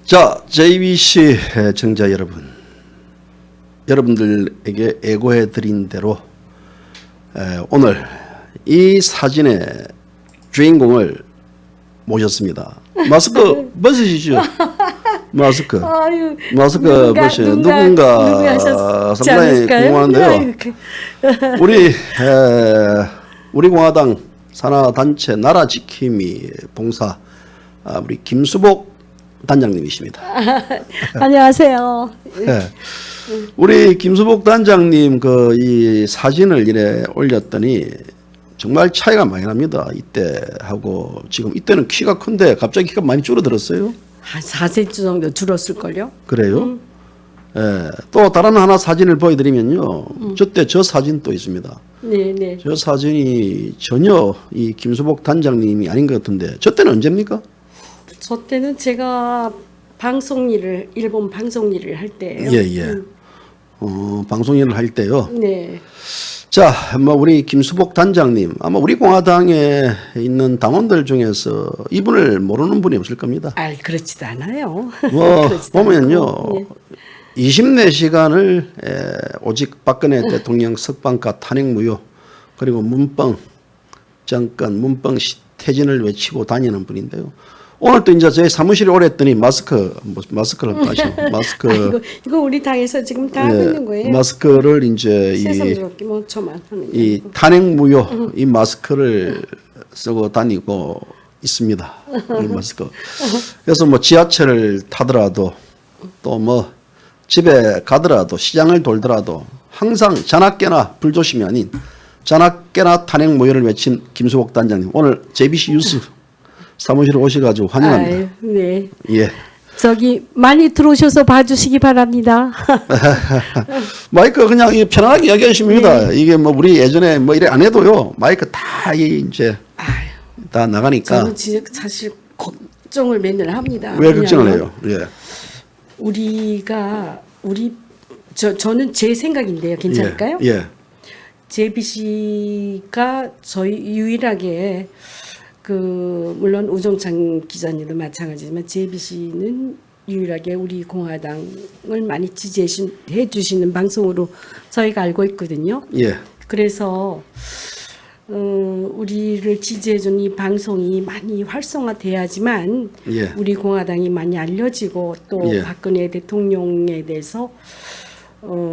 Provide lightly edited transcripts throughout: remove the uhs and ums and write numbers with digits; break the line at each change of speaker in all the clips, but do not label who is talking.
자, JBC 청자 여러분, 여러분들에게 예고해 드린 대로 오늘 이 사진의 주인공을 모셨습니다. 마스크 벗으시죠. 마스크.
아유,
마스크 벗으신 누군가 상당히 궁금한데요. 우리 공화당 산하단체 나라지킴이 봉사 우리 김수복 단장님이십니다.
안녕하세요.
네. 우리 김수복 단장님 이 사진을 이래 올렸더니 정말 차이가 많이 납니다. 이때하고 지금. 이때는 키가 큰데 갑자기 키가 많이 줄어들었어요.
한 4cm 정도 줄었을걸요?
그래요? 예. 또 다른 하나 사진을 보여드리면요. 저때 저 사진도 있습니다.
네.
저 사진이 전혀 이 김수복 단장님이 아닌 것 같은데 저 때는 언제입니까?
저 때는 제가 일본 방송 일을 할 때예요.
예. 방송 일을 할 때요.
네.
자, 우리 김수복 단장님, 아마 우리 공화당에 있는 당원들 중에서 이분을 모르는 분이 없을 겁니다.
그렇지도 않아요.
보면요,
네.
24시간을 오직 박근혜 대통령 석방과 탄핵 무효, 그리고 문뻥 정권, 문뻥 퇴진을 외치고 다니는 분인데요. 오늘 또 이제 저희 사무실에 오랬더니 마스크를 다시요. 마스크.
이거 우리 당에서 지금 다 하고 있는 거예요.
마스크를 이제
새삼스럽게 저만 하는
이 탄핵 무효 이 마스크를 쓰고 다니고 있습니다. 이 마스크. 그래서 지하철을 타더라도 또 집에 가더라도 시장을 돌더라도 항상 자나깨나 불조심이 아닌 자나깨나 탄핵 무효를 외친 김수복 단장님, 오늘 JBC 뉴스 사무실에 오셔가지고 환영합니다.
네.
예.
저기 많이 들어오셔서 봐주시기 바랍니다.
마이크 그냥 편안하게 이야기하십니다.
네.
이게 우리 예전에 이래 안 해도요. 마이크 다 이제 다 나가니까.
저는 진짜 사실 걱정을 맨날 합니다.
왜 걱정을 해요? 예.
저는 제 생각인데요. 괜찮을까요?
예.
JBC가 저희 유일하게 물론 우종찬 기자님도 마찬가지지만 JBC는 유일하게 우리 공화당을 많이 지지해 주시는 방송으로 저희가 알고 있거든요.
예.
그래서 우리를 지지해주는 이 방송이 많이 활성화돼야지만
예.
우리 공화당이 많이 알려지고 또
예.
박근혜 대통령에 대해서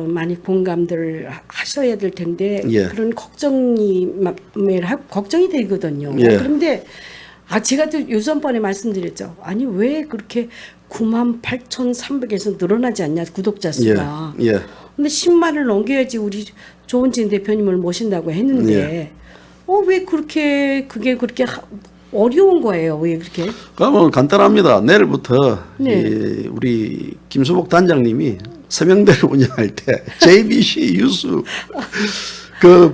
많이 공감들 하셔야 될 텐데
예.
그런 걱정이 되거든요.
예.
그런데 제가 또 요전번에 말씀드렸죠. 아니 왜 그렇게 98,300에서 늘어나지 않냐 구독자 수가.
예.
근데 10만을 넘겨야지 우리 조은진 대표님을 모신다고 했는데 왜 그게 그렇게 어려운 거예요? 왜 그렇게?
그러면 간단합니다. 내일부터
네.
우리 김수복 단장님이 서명대를 운영할 때 JBC 뉴스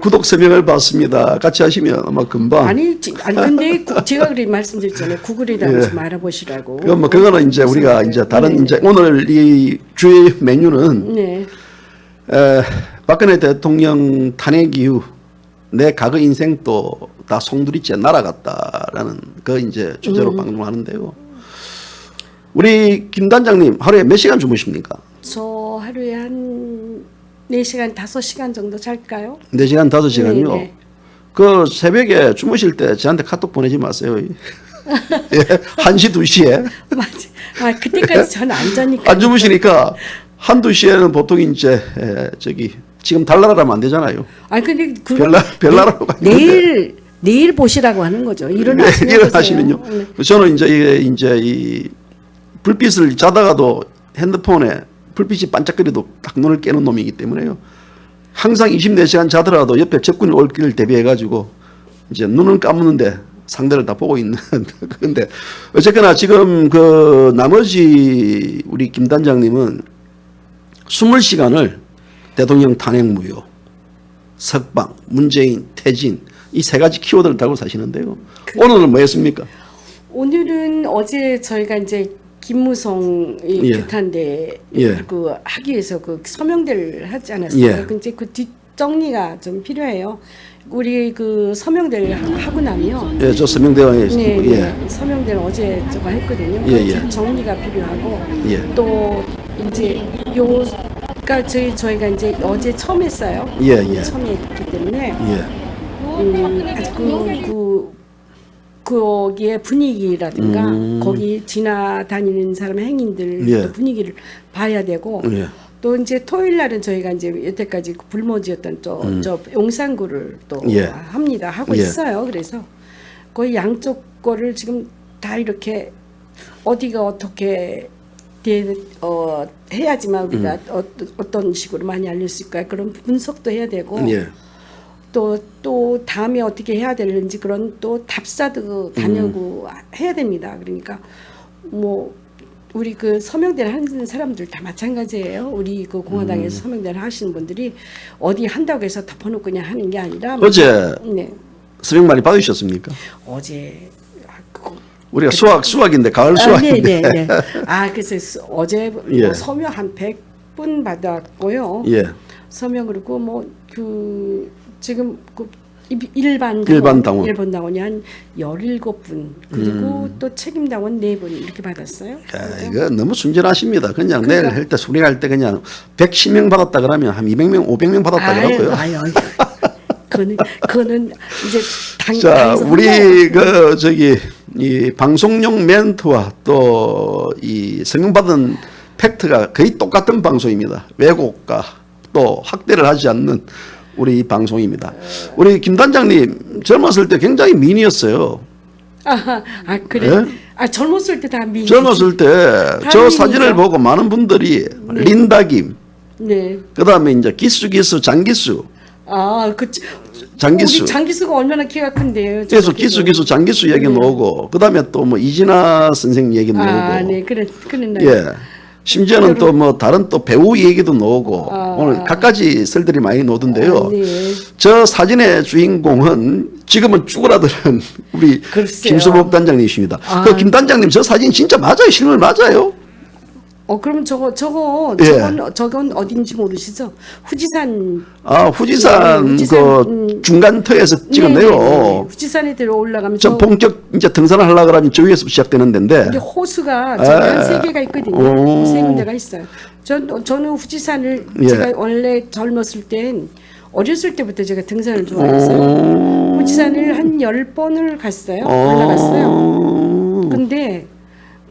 구독 서명을 받습니다. 같이 하시면 아마 금방.
아니 근데 제가 그렇게 말씀드렸잖아요. 구글에다가 좀 알아보시라고.
그거는 이제 우리가 이제 다른 이제 오늘 이 주요 메뉴는 박근혜 대통령 탄핵 이후 내 과거 인생도 다 송두리째 날아갔다라는 이제 주제로 방송하는데요. 우리 김 단장님 하루에 몇 시간 주무십니까?
저 하루에 한 4시간, 5시간 정도 잘까요?
4시간, 5시간요?
네.
새벽에 주무실 때 저한테 카톡 보내지 마세요. 예, 1시, 2시에.
맞아. 그때까지 저는 안 자니까.
안 주무시니까 1, 2시에는 보통 이제 지금 달나라라면 안 되잖아요.
근데
별나라로
내일 보시라고 하는 거죠.
일어나시면요. 저는 이제 이 불빛을 자다가도 핸드폰에 불빛이 반짝거려도 딱 눈을 깨는 놈이기 때문에요. 항상 24시간 자더라도 옆에 적군이 올 길을 대비해가지고 이제 눈은 감는데 상대를 다 보고 있는. 근데 어쨌거나 지금 나머지 우리 김 단장님은 20시간을 대통령 탄핵 무효, 석방, 문재인, 퇴진 이 3가지 키워드를 달고 사시는데요. 오늘은 뭐 했습니까?
오늘은 어제 저희가 이제 김무성 규탄대 하기 위해서 서명대를 하지 않았어요. 이제 정리가 좀 필요해요. 우리 그 서명대를 하고 나면
예, 저 서명대왕에
네,
예.
네. 서명대는 어제 저거 했거든요.
예, 예.
정리가 필요하고
예.
또 이제 요가 저희가 이제 어제 처음 했어요.
예, 예.
처음 했기 때문에
예.
아주 거기에 분위기라든가 거기 지나다니는 사람 행인들
예.
또 분위기를 봐야 되고
예.
또 이제 토요일 날은 저희가 이제 여태까지 그 불모지였던 저 용산구를 또
예.
합니다. 하고
예.
있어요. 그래서 거의 양쪽 거를 지금 다 이렇게 어디가 어떻게 해야지만 우리가 어떤 식으로 많이 알릴 수 있을까 그런 분석도 해야 되고
예.
또 다음에 어떻게 해야 되는지 그런 또 답사도 다녀고 해야 됩니다. 그러니까 뭐 우리 그 서명대를 하는 사람들 다 마찬가지예요. 우리 그 공화당에서 서명대를 하시는 분들이 어디 한다고 해서 덮어놓고 그냥 하는 게 아니라
어제
네.
서명 많이 받으셨습니까?
어제
우리가 수학인데 가을 수학인데.
네. 그래서 어제
예.
뭐 서명 한 100분 받았고요.
예.
서명 그리고 뭐 그 지금 그 일반 당원이 한 17분 그리고 또 책임 당원 4분 이렇게 받았어요.
이거 너무 순진하십니다. 그냥 내일 할 때 수리할 때 그냥 110명 받았다 그러면 한 200명, 500명 받았다 그러고요.
그거는 이제
자, 우리 이 방송용 멘트와 또 이 서명받은 팩트가 거의 똑같은 방송입니다. 왜곡과 또 확대를 하지 않는 우리 방송입니다. 우리 김 단장님 젊었을 때 굉장히 미인이었어요.
그래.
예?
젊었을 때 다 미인.
젊었을 때 저 사진을 보고 많은 분들이
네.
린다김,
네.
그다음에 이제 기수 장기수. 장기수.
우리 장기수가 얼마나 키가 큰데요.
그래서 기수 장기수 얘기 나오고 그다음에 또 뭐 이진아 선생 얘기 나오고.
네, 그런
예. 심지어는 또 뭐 다른 또 배우 얘기도 나오고 오늘 갖가지 썰들이 많이 나오던데요.
네.
저 사진의 주인공은 지금은 쭈그라드는 우리
글쎄요.
김수복 단장님이십니다. 그 김 단장님 저 사진 진짜 맞아요? 실물 맞아요?
그럼
예.
저건 어딘지 모르시죠? 후지산.
후지산 그 중간터에서 찍었네요.
네. 후지산에 들어 올라가면
저 본격 이제 등산을 하려고 그러면 저 위에서 시작되는 데인데.
이게 호수가 저기 한 3개가 있거든요. 3군데가 있어요. 저는 후지산을
예.
제가 원래 젊었을 땐 어렸을 때부터 제가 등산을 좋아했어요. 후지산을 한 10번을 갔어요. 올라갔어요. 근데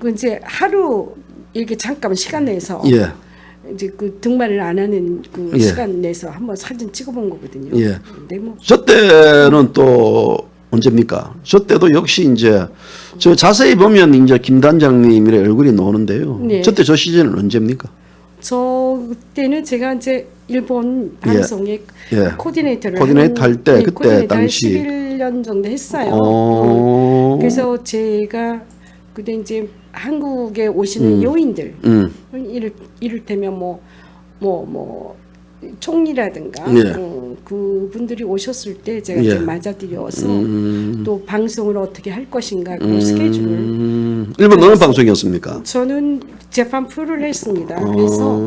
그 이제 하루 이렇게 잠깐 시간 내서
예.
이제 그 등반을 안 하는 그
예.
시간 내서 한번 사진 찍어본 거거든요.
예.
근데 뭐
저 때는 또 언제입니까? 저 때도 역시 이제 저 자세히 보면 이제 김 단장님의 얼굴이 나오는데요.
네.
저 때 저 시즌은 언제입니까?
저 그때는 제가 이제 일본 방송에
예.
코디네이터를
코디네이터 할 때 그때
코디네이터 한
당시
11년 정도 했어요. 그래서 제가 그때 이제 한국에 오시는 요인들 이를테면 뭐 총리라든가
예.
그분들이 오셨을 때 제가
예.
이제 맞아들여서 또 방송을 어떻게 할 것인가 그 스케줄을
일본 어느 방송이었습니까?
저는 재판 풀을 했습니다. 그래서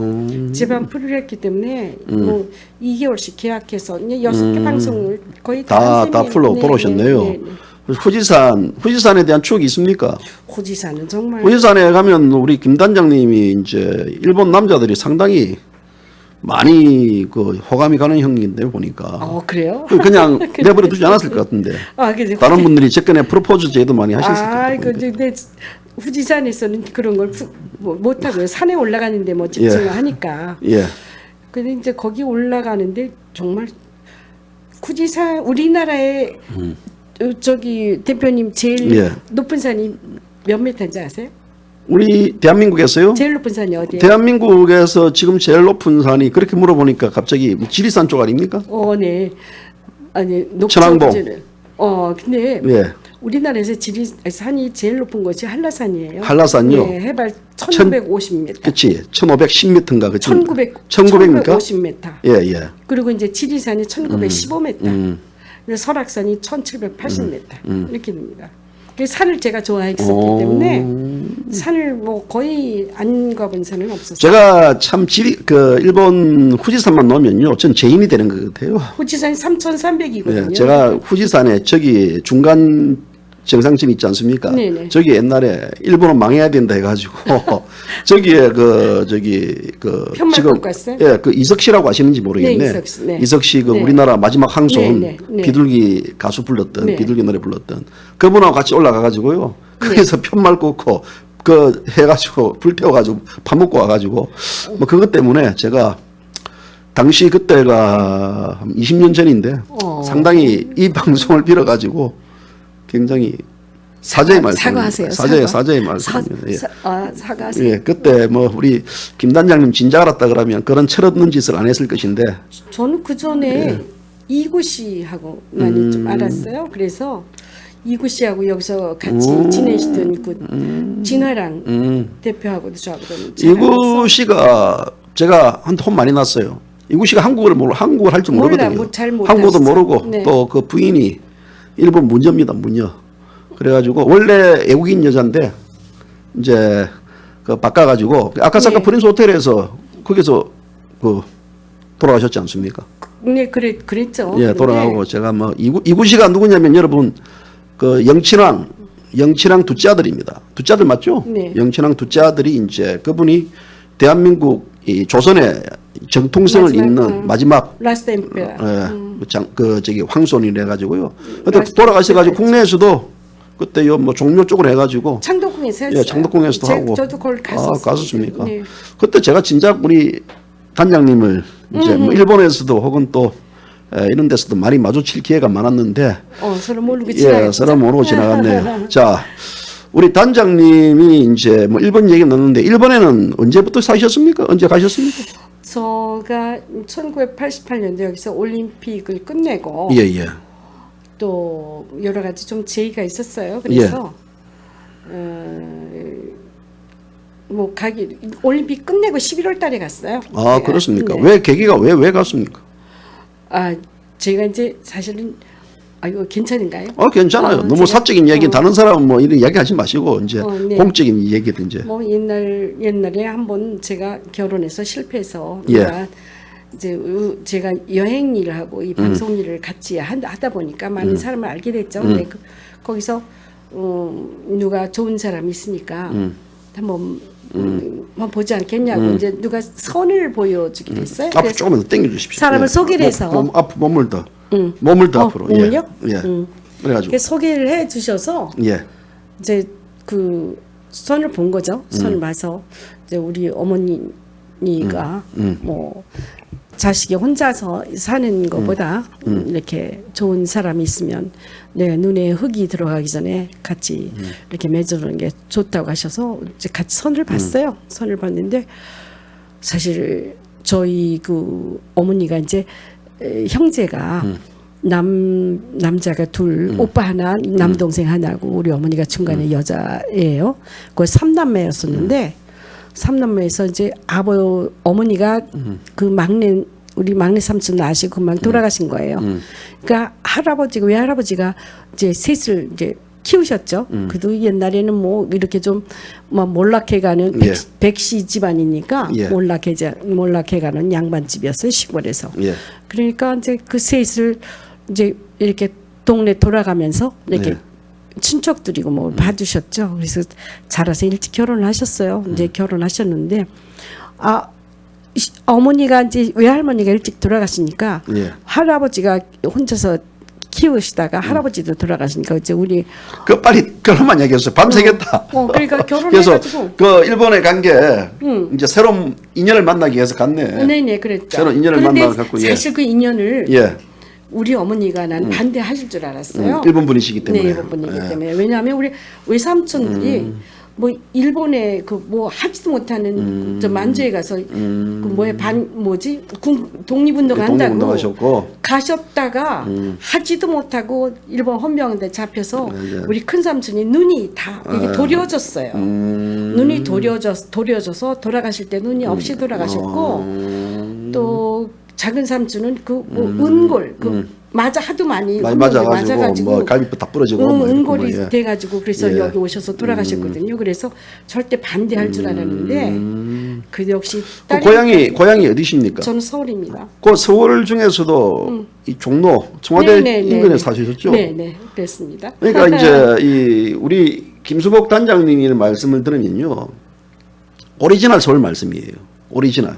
재판 풀을 했기 때문에 뭐 2개월씩 계약해서 6개 방송을 거의
다 풀로 돌아오셨네요. 후지산에 대한 추억이 있습니까?
후지산은 정말
후지산에 가면 우리 김 단장님이 이제 일본 남자들이 상당히 많이 그 호감이 가는 형인데 보니까.
그래요?
그냥 내버려 두지 않았을 것 같은데. 다른 분들이 접근에 프로포즈 제도 많이 하셨을 것 같은데.
근데 후지산에서는 그런 걸 못하고요. 산에 올라가는데 뭐 집중을 하니까.
예.
근데 이제 거기 올라가는데 정말 후지산 우리나라의 저기 대표님 제일
예.
높은 산이 몇 미터인지 아세요?
우리 대한민국에서요?
제일 높은 산이 어디예요?
대한민국에서 지금 제일 높은 산이 그렇게 물어보니까 갑자기 지리산 쪽 아닙니까?
네. 아니
천왕봉.
근데
예.
우리나라에서 산이 제일 높은 곳이 한라산이에요.
한라산요?
네, 해발 1,950m.
그렇지. 1,510m인가 그치?
1950m.
1900m? 예.
그리고 이제 지리산이 1,915m. 설악산이 1,780m. 이렇게 됩니다. 그 산을 제가 좋아했었기 때문에 산을 뭐 거의 안 가본 산은 없었어요.
제가 참 그 일본 후지산만 놓으면요, 전 죄인이 되는 것 같아요.
후지산이 3,300이거든요.
네, 제가 후지산에 저기 중간 정상점 있지 않습니까?
네네.
저기 옛날에 일본은 망해야 된다 해가지고 저기에
편말
지금
꽂고 갔어요?
예, 그 이석 씨라고 아시는지 모르겠네.
네, 이석 씨, 네.
이석 씨 그
네.
우리나라 마지막 항손
네, 네.
비둘기 가수 불렀던
네.
비둘기 노래 불렀던 그분하고 같이 올라가가지고요. 거기서
네.
편말 꽂고 그 해가지고 불태워가지고 밥 먹고 와가지고 뭐 그것 때문에 제가 당시 그때가 한 20년 전인데 상당히 이 방송을 빌어가지고 굉장히 사죄의 말씀,
사과하세요.
사죄의 말씀입니다. 예.
사과하세요.
예, 그때 뭐 우리 김 단장님 진작 알았다 그러면 그런 철없는 짓을 안 했을 것인데
저는 그 전에 이구 씨하고 많이 좀 알았어요. 그래서 이구 씨하고 여기서 같이 지내시던 그 진화랑 대표하고도 저하고도 잘
이구
알았어.
씨가 제가 한테 혼 많이 났어요. 이구 씨가 한국어를 할 줄 모르거든요.
잘
한국어도
몰랐어.
모르고
네.
또 그 부인이 일본 문여입니다. 문여. 그래가지고 원래 외국인 여자인데 이제 그 바꿔가지고 아카사카
네.
프린스 호텔에서 거기서 그 돌아가셨지 않습니까?
네, 그랬죠.
예,
근데
돌아가고 제가 뭐 이구 씨가 누구냐면 여러분 그 영친왕 둘째 아들입니다. 둘째 아들 맞죠?
네.
영친왕 둘째 아들이 이제 그분이 대한민국 이 조선의 정통성을 잇는 마지막
라스트 엠페어.
저기 황손이래 가지고요. 그때
라스트
돌아가셔가지고
엠페어
국내에서도 그때 뭐 종묘 쪽으로 해가지고
창덕궁에서 했어요.
예, 창덕궁에서도 하고.
저도 거기 갔었어요.
갔었습니까?
네.
그때 제가 진작 우리 단장님을 이제 뭐 일본에서도 혹은 또 이런 데서도 많이 마주칠 기회가 많았는데
서로 모르고 지나갔죠.
예, 서로 모르고 지나갔네요. 자, 우리 단장님이 이제 뭐 일본 얘기 나눴는데 일본에는 언제부터 사셨습니까? 언제 가셨습니까?
제가 1988년도 여기서 올림픽을 끝내고
예, 예.
또 여러 가지 좀 제의가 있었어요. 그래서 뭐 올림픽 끝내고 11월 달에 갔어요.
아,
제가.
그렇습니까?
네.
왜 계기가 왜 갔습니까?
제가 이제 사실은 이거 괜찮은가요?
괜찮아요. 너무
제가,
사적인 이야기 다른 사람은 뭐 이런 이야기 하지 마시고 이제
네.
공적인 얘기든지.
뭐 옛날에 한번 제가 결혼해서 실패해서
예.
이제 제가 여행 일을 하고 이 방송 일을 같이 하다 보니까 많은 사람을 알게 됐죠. 근데 거기서 누가 좋은 사람이 있으니까 한번 보지 않겠냐고 이제 누가 선을 보여주기로 했어요.
앞으로
그래서
조금만 더 당겨주십시오.
사람을 소개를 해서.
몸을 더 앞으로.
몸을요?
예. 그래가지고
이렇게 소개를 해 주셔서
예.
이제 그 선을 본 거죠. 선을 봐서 이제 우리 어머니가 뭐 자식이 혼자서 사는 것보다 이렇게 좋은 사람이 있으면 내 눈에 흙이 들어가기 전에 같이 이렇게 맺어주는 게 좋다고 하셔서 이제 같이 선을 봤어요. 선을 봤는데 사실 저희 그 어머니가 이제 형제가 남자가 둘, 오빠 하나, 남동생 하나고 우리 어머니가 중간에 여자예요. 거의 3남매였었는데 3남매에서 이제 어머니가 그 우리 막내 삼촌 아시고 그만 돌아가신 거예요. 그러니까 외할아버지가 이제 셋을 이제 키우셨죠. 그래도 옛날에는 뭐 이렇게 좀 막 몰락해가는 백시 집안이니까
예.
몰락해가는 양반집이었어요, 시골에서.
예.
그러니까 이제 그 셋을 이제 이렇게 동네 돌아가면서 이렇게 친척들이고 뭐 봐주셨죠. 그래서 자라서 일찍 결혼을 하셨어요. 이제 결혼하셨는데 어머니가 이제 외할머니가 일찍 돌아가시니까
예.
할아버지가 혼자서 키우시다가 할아버지도 돌아가시니까 이제 우리
빨리 결혼만 얘기했어요. 밤새겠다.
그러니까
그래서
결혼해가지고
그 일본에 간 게 이제 새로운 인연을 만나기 위해서 갔네.
네네 그랬죠.
새로운 인연을
그런데
만나갖고
사실 그 인연을
예.
우리 어머니가 난 반대하실 줄 알았어요.
일본 분이시기 때문에.
네, 일본 분이기 때문에. 왜냐하면 우리 외삼촌들이 뭐 일본에 그 뭐 하지도 못하는 저 만주에 가서 그 독립운동 한다고
독립운동하셨고
가셨다가 하지도 못하고 일본 헌병대 잡혀서 우리 큰 삼촌이 눈이 다 이게 도려졌어요. 눈이 도려져서 돌아가실 때 눈이 없이 돌아가셨고 또 작은 삼촌은 그 뭐 은골 맞아 하도 많이
많이
운동을
맞아가지고 뭐 갈비뼈 다 부러지고 뭐
은골이
이랬구만, 예.
돼가지고 그래서
예.
여기 오셔서 돌아가셨거든요. 그래서 절대 반대할 줄 알았는데 그 역시
그
딸이
고향이 어디십니까?
저는 서울입니다.
그 서울 중에서도 이 종로 청와대
네, 네, 네,
인근에
네.
사셨죠?
네, 그랬습니다.
그러니까 이제 이 우리 김수복 단장님의 말씀을 들으면요, 오리지널 서울 말씀이에요. 오리지널.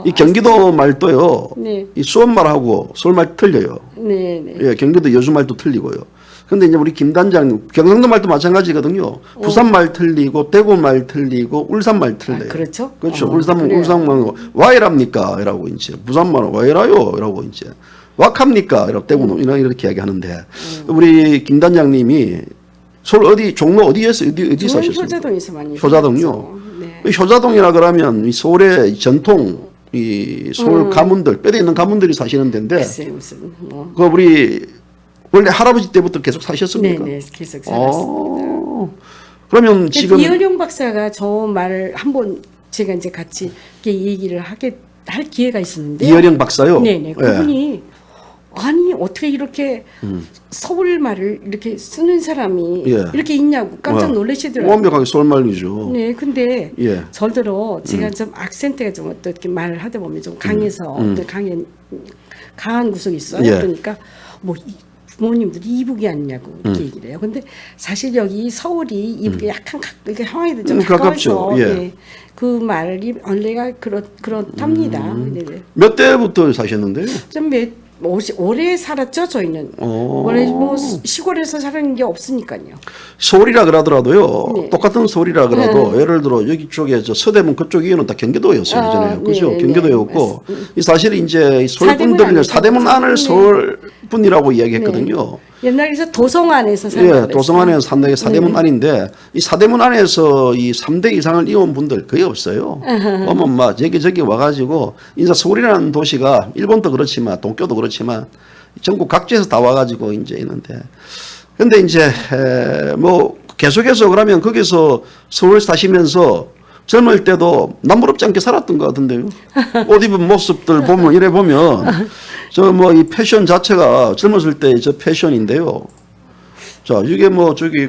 이 경기도 말도요,
네.
이 수원말하고 서울말 틀려요.
네.
예, 경기도 여수말도 틀리고요. 근데 이제 우리 김 단장님, 경상도 말도 마찬가지거든요. 부산말 틀리고, 대구말 틀리고, 울산말 틀려요.
그렇죠?
그렇죠.
그래요.
울산말, 와이랍니까? 이라고 이제. 부산말은 와이라요? 이라고 이제. 왁합니까? 이라고 대구는 이렇게 이야기하는데, 우리 김 단장님이 서울 어디, 종로 어디에서, 어디
저는
사셨습니까?
효자동에서 많이
효자동요.
살았죠. 네.
이 효자동이라 그러면 이 서울의 전통, 이 서울 가문들, 뼈대 있는 가문들이 사시는 데인데,
글쎄 무슨 뭐.
그 우리 원래 할아버지 때부터 계속 사셨습니까?
네, 계속 살았습니다.
그러면 지금
이현용 박사가 저 말을 한번 제가 이제 같이 이렇게 얘기를 할 기회가 있었는데
이어령 박사요.
네네.
예.
그분이 아니 어떻게 이렇게 서울 말을 이렇게 쓰는 사람이
예.
이렇게 있냐고 깜짝 놀라시더라고요.
완벽하게 서울말이죠.
네, 근데
예.
저더러 제가 좀 악센트가 좀 어떻게 말을 하다 보면 좀 강해서 어떤 강한 구석이 있어요.
예.
그러니까 뭐 부모님들이 이북이 아니냐고 이렇게 얘기를 해요. 근데 사실 여기 서울이 이북에 약간 이렇게 상황이 좀
가깝죠.
가까워서
예.
네, 그 말이 원래가 그렇답니다. 네네.
몇 대부터 사셨는데요?
좀 오래 살았죠 저희는. 원래 뭐 시골에서 사는 게 없으니까요.
서울이라 그러더라도요.
네.
똑같은 서울이라 그래도 예를 들어 여기 쪽에 저 서대문 그쪽 이에는 다 경기도였어요. 그잖아요. 그죠?
네,
경기도였고
네.
이 사실 이제 서울
사대문
분들은
아니죠.
사대문 안을
네.
서울 분이라고 이야기했거든요.
옛날에서 도성 안에서 살았어요.
예, 도성 안에서 산다 게 사대문 안인데 이 사대문 안에서 이 3대 이상을 이어온 분들 거의 없어요. 어머 막 여기저기 와가지고 인사 서울이라는 도시가 일본도 그렇지만 동교도 그렇지만 전국 각지에서 다 와가지고 이제 있는데 근데 이제 뭐 계속해서 그러면 거기서 서울 사시면서 젊을 때도 남부럽지 않게 살았던 것 같은데요. 옷 입은 모습들 보면 이래 보면 저 뭐 이 패션 자체가 젊었을 때 저 패션인데요. 자 이게 뭐 저기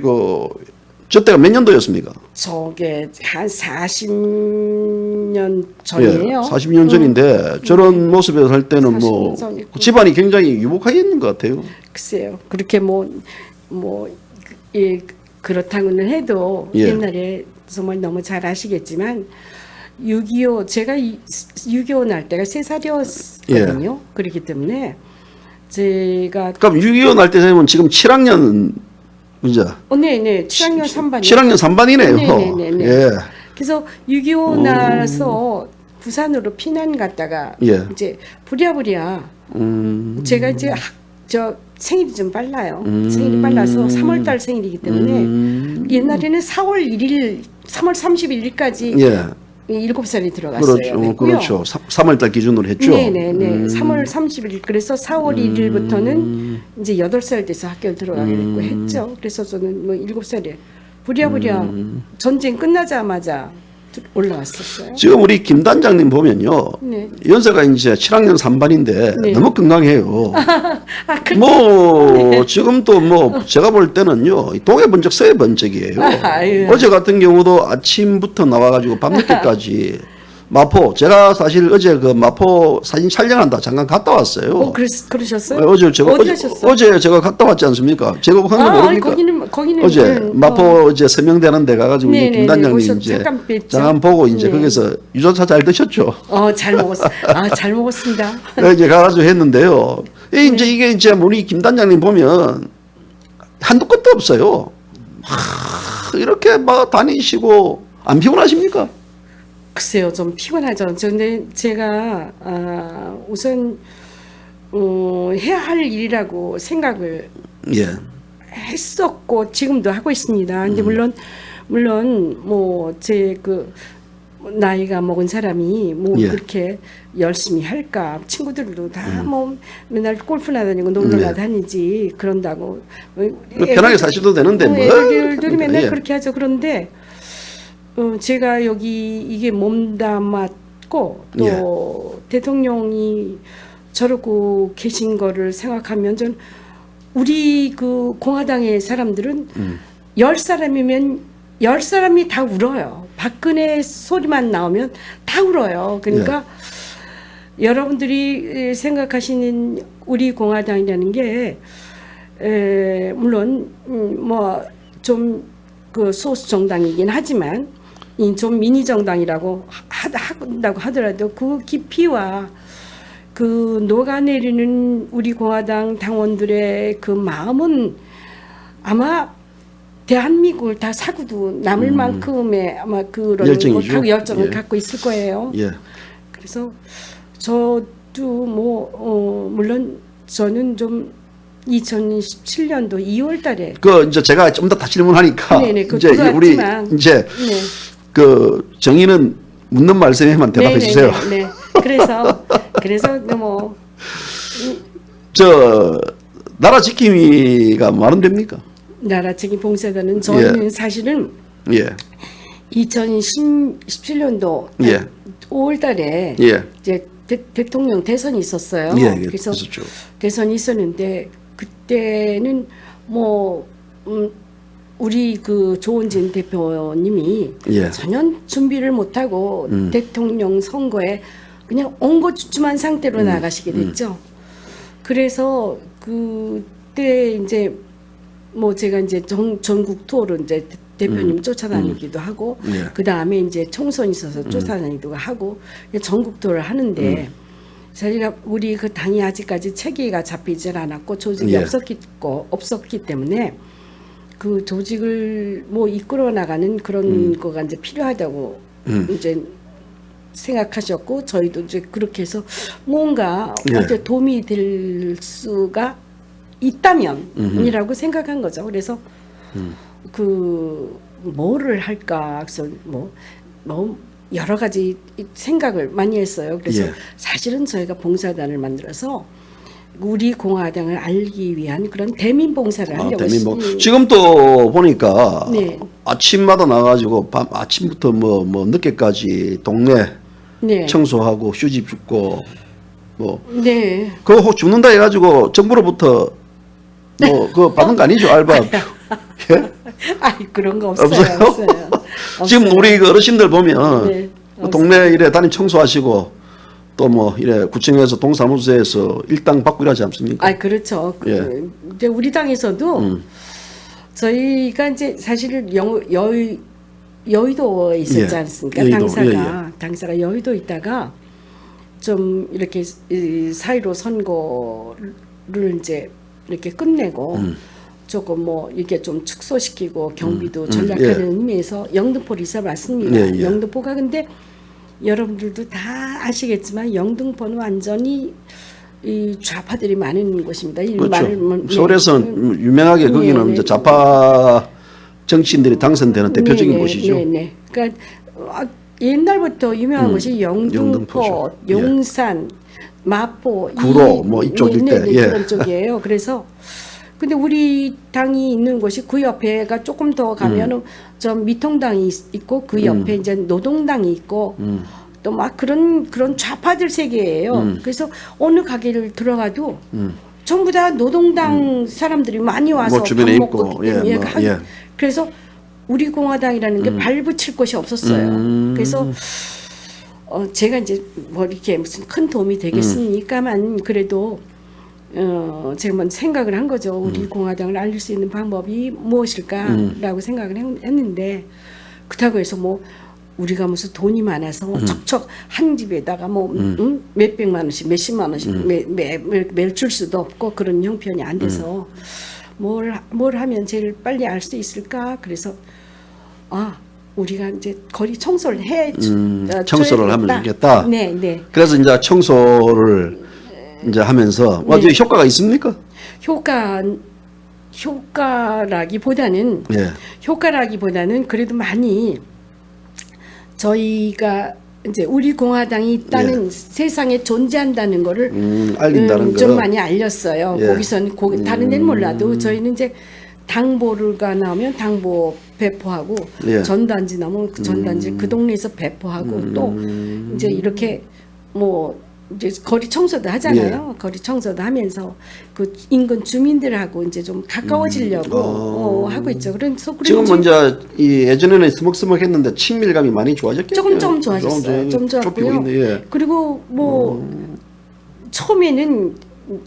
저 때가 몇 년도였습니까?
저게 한 40년 전이에요.
40년 전인데 저런 모습에서 살 때는 뭐
40년 전이고.
집안이 굉장히 유복하게 있는 것 같아요.
글쎄요. 그렇게 예, 그렇다고는 해도
예.
옛날에 정말 너무 잘 아시겠지만 6.25 제가 6.25 날 때가 3살이었거든요.
예.
그렇기 때문에 제가
그럼 6.25 날 때 되면 지금 7학년 이제
네네 7학년 3반이요.
7학년 3반이네요.
네네네.
예.
그래서 6.25 나서 부산으로 피난 갔다가
예.
이제 부랴부랴 제가 이제 저 생일이 좀 빨라요. 생일이 빨라서 3월달 생일이기 때문에 옛날에는 4월 1일, 3월 31일까지
예.
7살이 들어갔어요.
그렇죠. 그렇죠. 3월달 기준으로 했죠.
네네네. 3월 30일 그래서 4월 1일부터는 이제 8살 돼서 학교를 들어가게 됐고 했죠. 그래서 저는 뭐 7살에 부랴부랴 전쟁 끝나자마자 올라왔었어요.
지금 우리 김 단장님 보면요.
네.
연세가 이제 7학년 3반인데
네.
너무 건강해요.
네.
뭐 지금도 뭐 제가 볼 때는요. 동해 번쩍 서해 번쩍이에요.
아유.
어제 같은 경우도 아침부터 나와가지고 밤늦게까지 마포 제가 사실 어제 그 마포 사진 촬영한다 잠깐 갔다 왔어요.
그러셨어요?
어제 제가
어디 가셨어요?
어제 제가 갔다 왔지 않습니까? 제가 간 거
아니,
모릅니까?
거기는
어제 마포 이제 서명되는 데 가가지고 이제
네네네,
김 단장님
오셨-
이제
잠깐 뵀죠.
잠깐 보고 이제
네.
거기서 유조차 잘 드셨죠?
잘 먹었어. 잘 먹었습니다.
이제 가가지고 했는데요. 이제 이게 이제 우리 김 단장님 보면 한두 끝도 없어요. 이렇게 막 다니시고 안 피곤하십니까?
글쎄요, 좀 피곤하죠. 근데 제가 우선 해야 할 일이라고 생각을
예.
했었고 지금도 하고 있습니다. 근데 물론 뭐 제 그 나이가 먹은 사람이 뭐
예.
그렇게 열심히 할까? 친구들도 다 뭐 맨날 골프나 다니고 놀러나 다니지 그런다고
편하게 사셔도 되는데 뭐.
애들이 맨날
예.
그렇게 하죠. 그런데 제가 여기 이게 몸담았고 또 대통령이 저러고 계신 거를 생각하면 전 우리 그 공화당의 사람들은 10사람이면 10사람이 다 울어요. 박근혜 소리만 나오면 다 울어요. 그러니까 여러분들이 생각하시는 우리 공화당이라는 게 물론 뭐 좀 그 소수 정당이긴 하지만 좀 미니 정당이라고 한다고 하더라도 그 깊이와 그 녹아내리는 우리 공화당 당원들의 그 마음은 아마 대한민국을 다 사고도 남을 만큼의 아마 그런
열정이죠.
열정을
예.
갖고 있을 거예요.
예.
그래서 저도 뭐 물론 저는 좀 2017년도 2월달에
그 이제 제가 좀 더 질문하니까
네네, 그
이제 우리
들어왔지만,
이제
네.
그 정의는 묻는 말씀에만 대답해 주세요.
네. 그래서 뭐
저 나라 지킴이가 말은 됩니까?
나라책임 봉사단은 저희는 사실은
예.
2017년도
예.
5월달에
예.
이제 대통령 대선이 있었어요.
예.
그래서
있었죠.
대선이 있었는데 그때는 뭐 우리 그 조원진 대표님이
예.
전혀 준비를 못하고 대통령 선거에 그냥 엉거주춤한 상태로 나가시게 됐죠. 그래서 그때 이제 뭐 제가 이제 전국 투어로 이제 대표님 쫓아다니기도 하고
예.
그 다음에 이제 총선이 있어서 쫓아다니기도 하고 전국 투어를 하는데 사실 우리 그 당이 아직까지 체계가 잡히질 않았고 조직이
예.
없었기 때문에 그 조직을 뭐 이끌어 나가는 그런 거가 이제 필요하다고 이제 생각하셨고 저희도 이제 그렇게 해서 뭔가
예.
어떻게 도움이 될 수가 있다면이라고 생각한 거죠. 그래서 그 뭐를 할까 그래서 뭐 여러 가지 생각을 많이 했어요. 그래서
예.
사실은 저희가 봉사단을 만들어서 우리 공화당을 알기 위한 그런 대민 봉사를 하려고
지금 또 보니까
네.
아침마다 나가지고 아침부터 뭐 늦게까지 동네
네.
청소하고 휴지 줍고 뭐
네.
그거 혹 죽는다 해가지고 정부로부터 뭐 그거 받은 거 아니죠 알바? 예?
아이 그런 거 없어요.
없어요?
없어요.
지금 우리 그 어르신들 보면
네,
뭐 동네 이래 단임 청소하시고 또 뭐 이래 구청에서 동사무소에서 일당 받고 일하지 않습니까?
아 그렇죠.
예.
이제 우리 당에서도 저희가 이제 사실 여의도에 있었지
예.
않습니까?
여의도,
당사가 여의도 있다가 좀 이렇게 사이로 선거를 이제 이렇게 끝내고 조금 뭐 이렇게 좀 축소시키고 경비도 전략하는 의미에서 영등포를 이사 왔습니다.
예, 예.
영등포가 근데 여러분들도 다 아시겠지만 영등포는 완전히 이 좌파들이 많은 곳입니다. 이
그렇죠. 서울에서는 유명하게 거기는 이제 좌파 정치인들이 당선되는 대표적인 곳이죠.
네. 그러니까 옛날부터 유명한 곳이 영등포, 용산, 마포,
구로 뭐 이쪽 일대
그런 쪽이에요. 그래서 근데 우리 당이 있는 곳이 그 옆에가 조금 더 가면은 저 미통당이 있고 그 옆에 이제 노동당이 있고 또 막 그런 좌파들 세계예요. 그래서 어느 가게를 들어가도 전부 다 노동당 사람들이 많이 와서
뭐 주변에
밥 먹고
있고 예.
그래서 우리 공화당이라는 게 발붙일 곳이 없었어요. 그래서 제가 이제 뭐 이렇게 무슨 큰 도움이 되겠습니까만 그래도 제가 먼저 생각을 한 거죠. 우리 공화당을 알릴 수 있는 방법이 무엇일까라고 생각을 했는데 그렇다고 해서 뭐 우리가 무슨 돈이 많아서 척척 한 집에다가 뭐 몇백만 원씩 몇십만 원씩 매일 줄 수도 없고 그런 형편이 안 돼서 뭘 하면 제일 빨리 알 수 있을까? 그래서 우리가 이제 거리 청소를
청소를 하면 되겠다.
네.
그래서 이제 청소를 이제 하면서
네.
효과가 있습니까?
효과라기보다는 그래도 많이 저희가 이제 우리 공화당이 있다는 세상에 존재한다는 거를
알린다는 거.
좀 많이 알렸어요.
예.
거기선 다른 데는 몰라도 저희는 이제 당보가 나오면 당보 배포하고
예.
전단지 나오면 그 전단지 그 동네에서 배포하고 또 이제 이렇게 뭐 이제 거리 청소도 하잖아요. 거리 청소도 하면서 그 인근 주민들하고 이제 좀 가까워지려고 하고 있죠. 그래서
지금 먼저 이 예전에는 서먹서먹했는데 친밀감이 많이 좋아졌겠죠.
좀 좋아졌어요. 좀 좋았고요.
예.
그리고 뭐 처음에는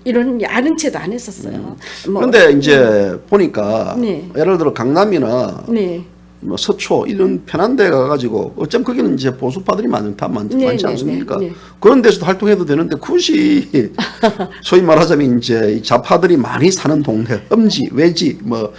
이런 아는 체도 안 했었어요. 뭐,
그런데 이제 보니까
네.
예를 들어 강남이나
네.
뭐 서초 이런 편한 데 가가지고 어쩜 거기는 이제 보수파들이 많지
네,
않습니까?
네.
그런 데서도 활동해도 되는데 굳이 소위 말하자면 이제 이 좌파들이 많이 사는 동네, 음지, 외지 뭐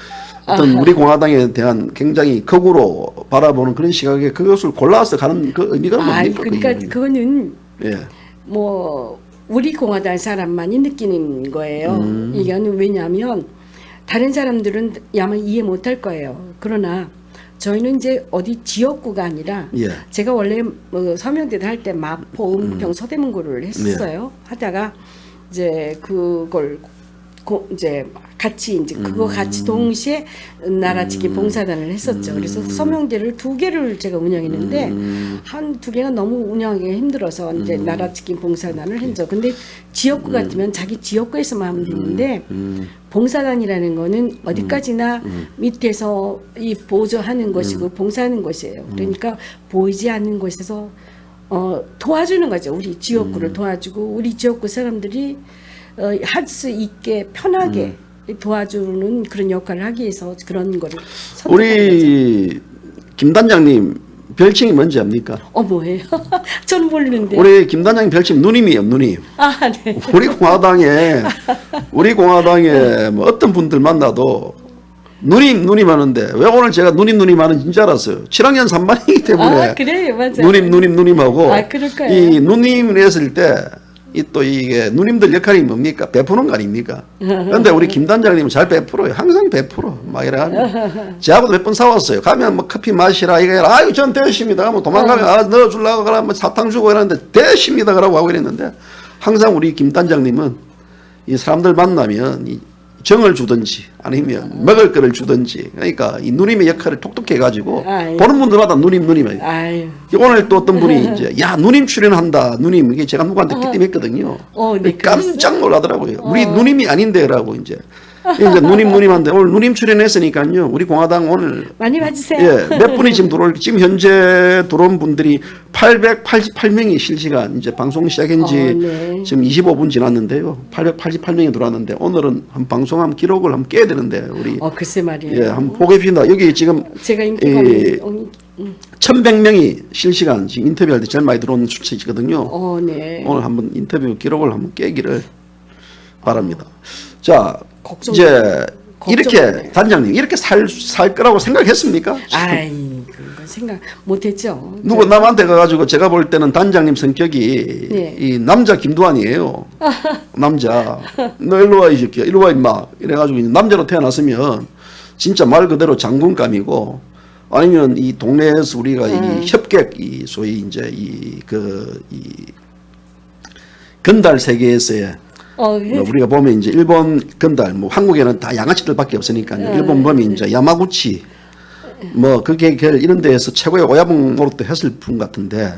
어떤 우리 공화당에 대한 굉장히 극으로 바라보는 그런 시각에 그것을 골라서 가는 그 의미가 뭡니까?
그러니까 그거는
예.
뭐 우리 공화당 사람만이 느끼는 거예요. 이거는 왜냐하면 다른 사람들은 아마 이해 못할 거예요. 그러나 저희는 이제 어디 지역구가 아니라
예.
제가 원래 뭐 서명대도 할 때 마포, 은평, 서대문구를 했었어요. 하다가 이제 그걸 이제 같이 이제 그거 같이 동시에 나라지킴 봉사단을 했었죠. 그래서 서명대를 2개를 제가 운영했는데 한 2개가 너무 운영하기가 힘들어서 이제 나라지킴 봉사단을 했죠. 근데 지역구 같으면 자기 지역구에서만 하면 되는데 봉사단이라는 거는 어디까지나 밑에서 이 보조하는 것이고 봉사하는 것이에요. 그러니까 보이지 않는 곳에서 도와주는 거죠. 우리 지역구를 도와주고 우리 지역구 사람들이 할 수 있게 편하게 도와주는 그런 역할을 하기 위해서 그런 거를
우리 김 단장님 별칭이 뭔지 압니까?
뭐예요? 저는 모르는데.
우리 김 단장님 별칭 누님이에요, 누님.
네.
우리 공화당에 뭐 어떤 분들 만나도 누님 하는데 왜 오늘 제가 누님 하는지 줄 알았어요. 7학년 3반이기 때문에.
그래요, 맞아요.
누님하고
그럴까요?
이 누님을 했을 때 또 이게 누님들 역할이 뭡니까? 베푸는 거 아닙니까? 그런데 우리 김 단장님은 잘 베풀어요. 항상 베풀어. 막 이래가지고. 저하고도 몇 번 싸웠어요. 가면 뭐 커피 마시라, 이거 해라. 아유, 전 대십니다. 뭐 도망가면 넣어주려고 그러면 뭐 사탕 주고 이러는데 대십니다. 그러고 하고 이랬는데 항상 우리 김 단장님은 이 사람들 만나면 이 정을 주든지 아니면 먹을 거를 주든지 그러니까 이 누님의 역할을 톡톡해가지고 보는 분들마다 누님. 오늘 또 어떤 분이 이제 야 누님 출연한다 누님 이게 제가 누구한테 기침했거든요.
네,
깜짝 놀라더라고요. 우리 누님이 아닌데라고 이제 누님한테 오늘 누님 출연했으니까요. 우리 공화당 오늘
많이 봐주세요.
예, 몇 분이 지금 현재 들어온 분들이 888명이 실시간 이제 방송 시작한 지
네.
지금 25분 지났는데요. 888명이 들어왔는데 오늘은 한 방송한 기록을 한번 깨야 되는데 우리
글쎄 말이에요.
예, 한번 보겠습니다. 여기 지금
제가 인기가
1,100명이 실시간 지금 인터뷰할 때 제일 많이 들어온 수치거든요.
네.
오늘 한번 인터뷰 기록을 한번 깨기를 바랍니다. 자,
걱정돼.
이제 이렇게 단장님 이렇게 살 거라고 생각했습니까?
그건 생각 못했죠.
누구 남한테 가가지고 제가 볼 때는 단장님 성격이
네.
이 남자 김두한이에요. 남자 너 일로 와 이 새끼야 일로 와 임마 이래가지고 남자로 태어났으면 진짜 말 그대로 장군감이고 아니면 이 동네에서 우리가 이 협객 이 소위 이제 이 건달 세계에서의 뭐 우리가 보면 이제 일본 건달, 뭐 한국에는 다 양아치들밖에 없으니까 일본 보면 이제 야마구치, 뭐 그게 이런 데에서 최고의 오야붕 노릇도 했을 분 같은데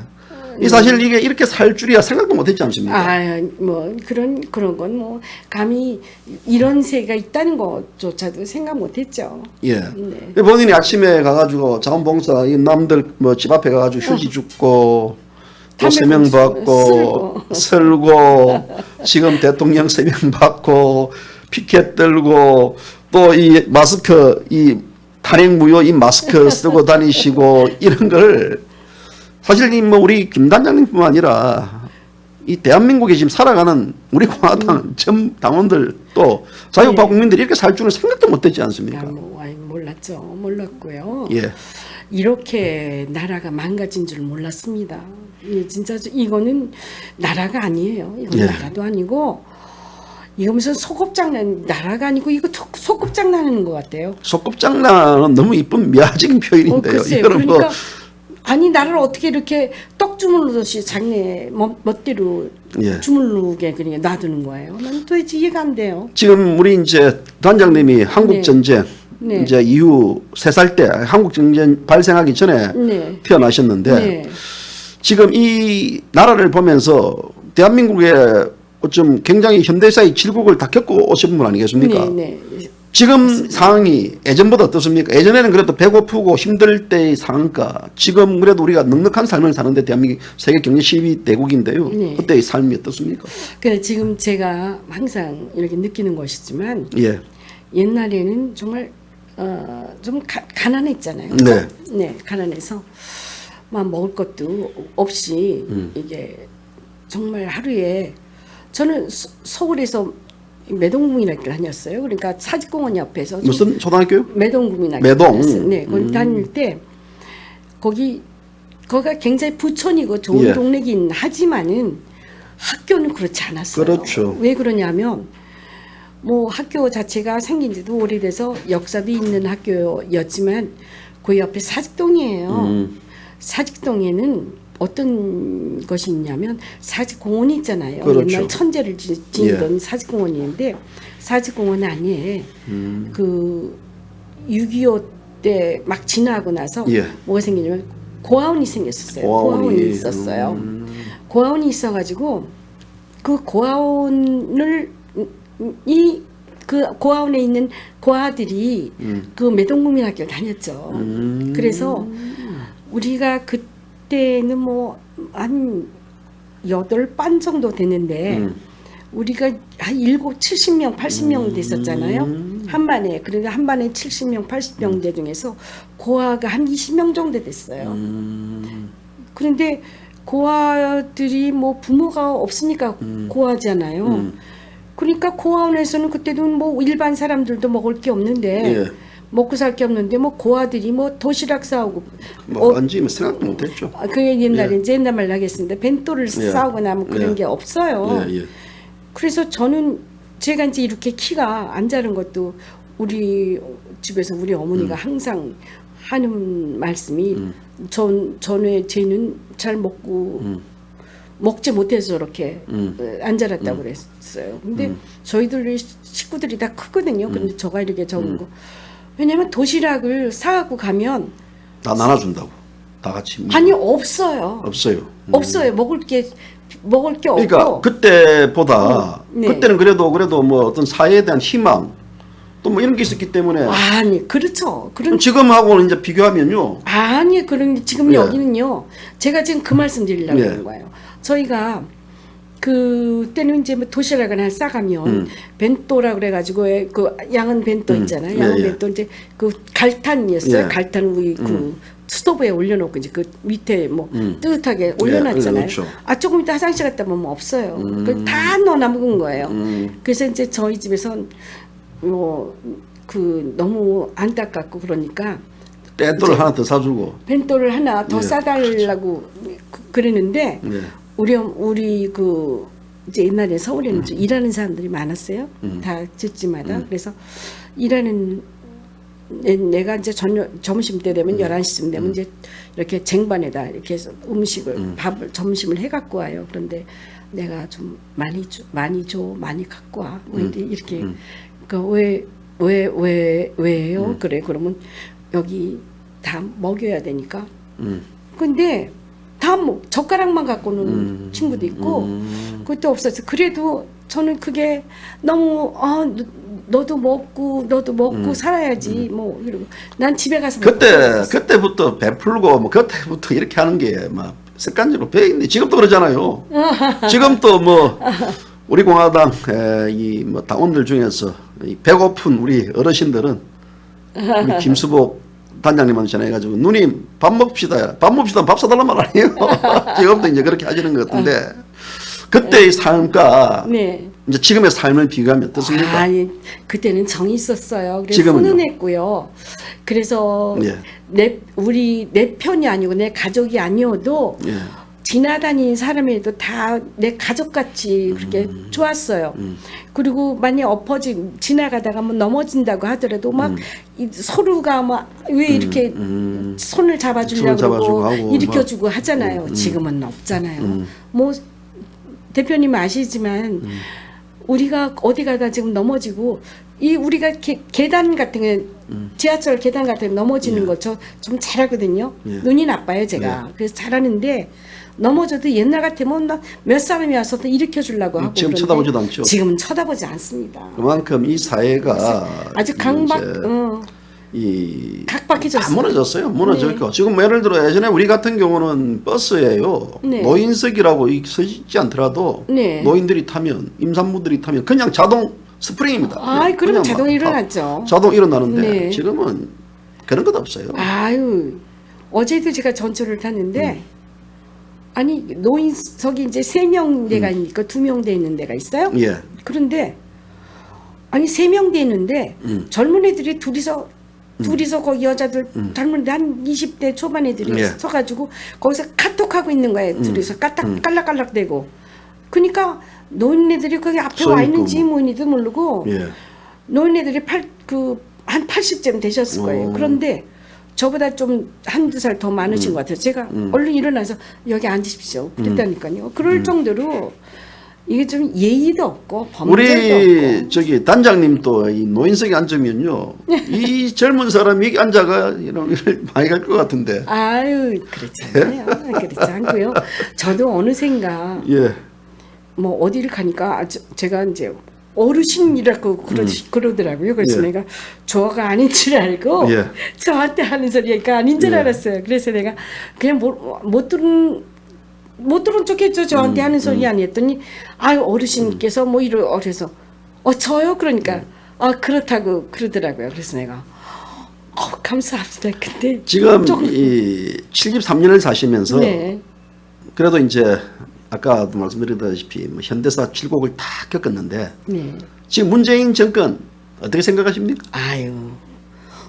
이 사실 이게 이렇게 살 줄이야 생각도 못했지 않습니까?
뭐 그런 건 뭐 감히 이런 새가 있다는 것조차도 생각 못했죠.
예.
네.
본인이 아침에 가가지고 자원봉사 이 남들 뭐 집 앞에 가가지고 휴지 줍고. 또 세명 받고 설고 지금 대통령 세명 받고 피켓 들고 또 이 마스크 이 탄핵 무효 이 마스크 쓰고 다니시고 이런 걸 사실 뭐 우리 김 단장님뿐만 아니라 이 대한민국에 지금 살아가는 우리 공화당 전 당원들 또 자유파 국민들이 이렇게 살 줄은 생각도 못했지 않습니까?
몰랐고요.
예.
이렇게 나라가 망가진 줄 몰랐습니다. 진짜 이거는 나라가 아니에요. 이건 나라도 아니고 이거 무슨 소꿉장난 나라가 아니고 이거 소꿉장난하는 것 같아요.
소꿉장난은 너무 이쁜 미아적인 표현인데요. 이거는
그러니까 아니 나라를 어떻게 이렇게 떡 주물르듯이 자기네 멋대로 주물르게 그냥 놔두는 거예요. 난 도대체 이해가 안 돼요.
지금 우리 이제 단장님이 한국 전쟁 이제 이후 3살 때 한국 전쟁 발생하기 전에 태어나셨는데 지금 이 나라를 보면서 대한민국에 어쩜 굉장히 현대사의 질국을 다 겪고 오신 분 아니겠습니까?
네.
지금 상황이 예전보다 어떻습니까? 예전에는 그래도 배고프고 힘들 때의 상황과 지금 그래도 우리가 넉넉한 삶을 사는데 대한민국 세계 경제 10위 대국인데요.
네.
그때의 삶이 어떻습니까?
그래 지금 제가 항상 이렇게 느끼는 것이지만
예.
옛날에는 정말 좀 가난했잖아요.
네.
네, 가난해서 막 먹을 것도 없이 이게 정말 하루에 저는 서울에서 매동국민학교를 다녔어요. 그러니까 사직공원 옆에서
무슨 초등학교요?
매동국민학교
매동.
다녔어요. 네, 거기 다닐 때 거기가 굉장히 부촌이고 좋은
예.
동네긴 하지만은 학교는 그렇지 않았어요.
그렇죠.
왜 그러냐면 뭐 학교 자체가 생긴 지도 오래돼서 역사도 있는 학교였지만 그 옆에 사직동이에요. 사직동에는 어떤 것이 있냐면 사직공원이 있잖아요.
그렇죠.
옛날 천재를 지니던 사직공원인데 사직공원 안에 그 6.25 때 막 지나고 나서
예. 뭐가
생기냐면 고아원이 생겼었어요.
고아원이
있었어요. 고아원이 있어가지고 그 고아원을 그 고아원에 있는 고아들이 그 매동국민학교를 다녔죠. 그래서 우리가 그때는 뭐 한 8반 정도 됐는데 우리가 한 70명, 80명 됐었잖아요. 한 반에. 그러니까 한 반에 70명, 80명대 중에서 고아가 한 20명 정도 됐어요. 그런데 고아들이 뭐 부모가 없으니까 고아잖아요. 그러니까 고아원에서는 그때도 뭐 일반 사람들도 먹을 게 없는데
예.
먹고 살 게 없는데 뭐 고아들이 뭐 도시락 싸오고
뭐 언제 생각도 못했죠.
그게 옛날에 이제 옛날 말로 하겠습니다. 벤또를 싸오거나 뭐 그런 게 없어요.
예.
그래서 저는 제가 이제 이렇게 키가 안 자른 것도 우리 집에서 우리 어머니가 항상 하는 말씀이 전에 쟤는 잘 먹지 못해서 저렇게 안 자랐다고 그랬어요. 근데 저희들 식구들이 다 크거든요. 근데 저가 이렇게 적은 거. 왜냐면 도시락을 사갖고 가면
다 나눠준다고. 다 같이.
아니 없어요.
없어요.
없어요. 먹을 게
그러니까
없고.
그때보다
네.
그때는 그래도 뭐 어떤 사회에 대한 희망 또 뭐 이런 게 있었기 때문에
아니 그렇죠. 그런
지금하고는 이제 비교하면요.
아니 그런 지금
예.
여기는요. 제가 지금 그 말씀 드리려고
예.
하는 거예요. 저희가 그때는 이제 뭐 도시락을 하나 싸가면 벤또라 그래가지고 그 양은 벤또 있잖아요. 양은
예.
벤또 이제 그 갈탄이었어요.
예.
갈탄 위 그 스토브에 올려놓고 이제 그 밑에 뭐 뜨뜻하게 올려놨잖아요.
그렇죠.
아 조금 이따 화장실 갔다 오면 없어요. 그걸 다 넣어놔 먹은 거예요. 그래서 이제 저희 집에선 뭐 그 너무 안타깝고 그러니까
떼돌을 하나 더 사주고.
벤또를 하나 더
예.
싸달라고 그랬는데
네.
우리 그 이제 옛날에 서울에는 좀 일하는 사람들이 많았어요. 다 집집마다. 그래서 일하는 내가 이제 점심 때 되면 11시쯤 되면 이제 이렇게 쟁반에다 이렇게 해서 음식을 밥을 점심을 해 갖고 와요. 그런데 내가 좀 많이 갖고 와. 뭐 이렇게 그 왜요? 그래. 그러면 여기 다 먹여야 되니까. 근데 다 뭐 젓가락만 갖고 오는 친구도 있고 그것도 없었어. 그래도 저는 그게 너무 너도 먹고 살아야지 뭐 이러고 난 집에 가서
그때부터 베풀고 뭐 그때부터 이렇게 하는 게 막 습관적으로 배인데 지금도 그러잖아요. 지금도 뭐 우리 공화당 이 뭐 당원들 중에서 이 배고픈 우리 어르신들은 우리 김수복 단장님한테 전화해가지고 누님 밥 먹읍시다 밥 사달란 말 아니에요. 지금도 이제 그렇게 하시는 것 같은데 그때의 삶과
네.
이제 지금의 삶을 비교하면 어떻습니까?
아니 그때는 정이 있었어요. 그래서
지금은요?
훈훈했고요. 그래서
예.
내 편이 아니고 내 가족이 아니어도
예.
지나다니는 사람에도 다 내 가족같이 그렇게 좋았어요. 그리고 만약 지나가다가 뭐 넘어진다고 하더라도 막 서로가 막 왜 이렇게 손을 잡아주려고
잡아주고
그러고
하고
일으켜주고 하잖아요. 지금은 없잖아요. 뭐 대표님 아시지만 우리가 어디 가다 지금 넘어지고 우리가 계단 같은 게 지하철 계단 같은 게 넘어지는 거 좀 잘하거든요.
예.
눈이 나빠요 제가. 그래서 잘하는데 넘어져도 옛날 같으면 몇 사람이 와서 또 일으켜 주려고 하고
지금
그런데
쳐다보지도 않죠.
지금은 쳐다보지 않습니다.
그만큼 이 사회가
아주
이
각박해졌어요.
다 무너졌어요. 무너졌고
네.
지금 예를 들어 예전에 우리 같은 경우는 버스예요.
네.
노인석이라고 서 있지 않더라도
네.
노인들이 타면 임산부들이 타면 그냥 자동 스프링입니다.
아이, 그럼
그냥
자동
막
일어났죠.
자동 일어나는데
네.
지금은 그런 것 없어요.
아유, 어제도 제가 전철을 탔는데 아니 노인석이 이제 3명대가 있으니까 2명대 있는 데가 있어요.
예.
그런데 아니 3명대 있는데 젊은 애들이 둘이서 거기 여자들 젊은데 한 20대 초반 애들이
예.
서가지고 거기서 카톡하고 있는 거예요. 둘이서 깔락깔락대고. 그러니까 노인네들이 거기 앞에
서
와
있고
있는지 뭐니도 모르고
예.
노인네들이 한 80쯤 되셨을 거예요. 그런데 저보다 좀 한두 살 더 많으신 것 같아요. 제가 얼른 일어나서 여기 앉으십시오. 그랬다니까요. 그럴 정도로 이게 좀 예의도 없고 범죄도
우리
없고.
저기 단장님도 이 노인석에 앉으면요 이 젊은 사람이 여기 앉아가 이런 많이 갈 것 같은데.
아유, 그렇지 않아요. 그렇지 않고요. 저도 어느샌가
예.
뭐 어디를 가니까 제가 이제 어르신이라고 그러더라고요. 그래서
예.
내가 저가 아닌 줄 알고
예.
저한테 하는 소리가 아닌 줄
예.
알았어요. 그래서 내가 그냥 못 들은 척했죠. 저한테 하는 소리 아니었더니 아유 어르신께서 뭐 그래서 저요? 그러니까 그렇다고 그러더라고요. 그래서 내가 감사합니다. 근데
지금
조금
이 73년을 사시면서
네.
그래도 이제 아까도 말씀드렸다시피 뭐 현대사 칠곡을 다 겪었는데
네.
지금 문재인 정권 어떻게 생각하십니까?
아유,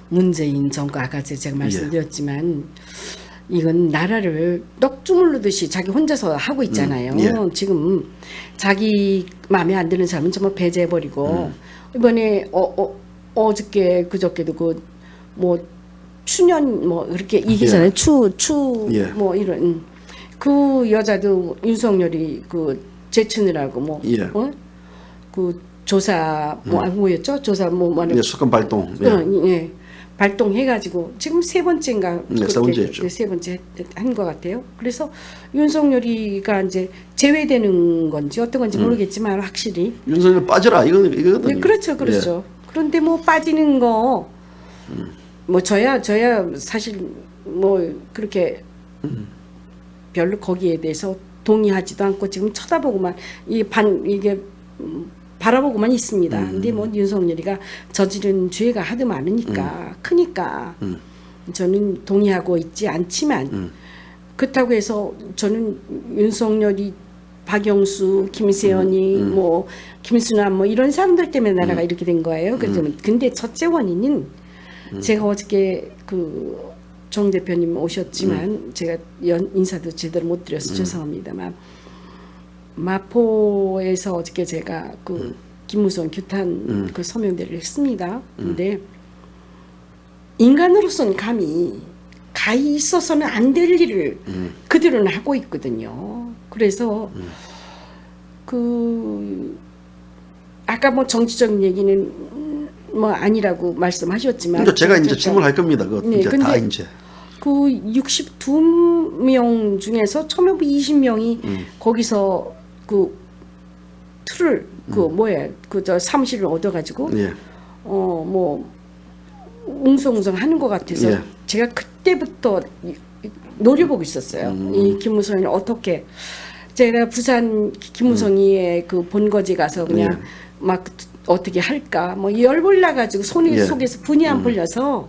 문재인 정권 아까 제가 말씀드렸지만 이건 나라를 떡 주물르듯이 자기 혼자서 하고 있잖아요.
예.
지금 자기 마음에 안 드는 사람은 정말 배제해버리고 이번에 어저께 그저께도 그 뭐 추년 뭐 그렇게 얘기잖아요.
예.
뭐 이런 그 여자도 윤석열이 그 제추느라고 뭐
예.
그 조사 뭐였죠? 조사 뭐
예, 수감 발동. 예.
예. 발동해가지고 지금 3번째인가
네, 세 번째죠.
세 번째 한 것 같아요. 그래서 윤석열이가 이제 제외되는 건지 어떤 건지 모르겠지만 확실히
윤석열 빠져라 이거거든요.
네, 그렇죠, 그렇죠. 그런데 뭐 빠지는 거 뭐 저야 사실 뭐 그렇게 별로 거기에 대해서 동의하지도 않고 지금 쳐다보고만 이게 바라보고만 있습니다. 근데 뭐 윤석열이가 저지른 죄가 하도 많으니까 크니까 저는 동의하고 있지 않지만 그렇다고 해서 저는 윤석열이 박영수, 김세연이 뭐 김순환 뭐 이런 사람들 때문에 나라가 이렇게 된 거예요. 그래서 근데 첫째 원인은 제가 어저께 그 정 대표님 오셨지만 제가 인사도 제대로 못 드려서 죄송합니다만 마포에서 어저께 제가 그 김무성 규탄 그 서명대를 했습니다. 근데 인간으로서는 가히 있어서는 안 될 일을 그들은 하고 있거든요. 그래서 그 아까 뭐 정치적인 얘기는 뭐 아니라고 말씀하셨지만
그러니까 제가 이제 질문할 겁니다. 그거
네,
이제 다
근데
이제
그 62명 중에서 1,220명이 거기서 그 틀을 저 사무실을 얻어가지고
예.
뭐 웅성웅성 하는 것 같아서
예.
제가 그때부터 노려보고 있었어요. 이 김무성이 어떻게 제가 부산 김무성이의 그 본거지 가서 그냥 막 어떻게 할까 뭐 열불나 가지고
예.
속에서 분이 안 풀려서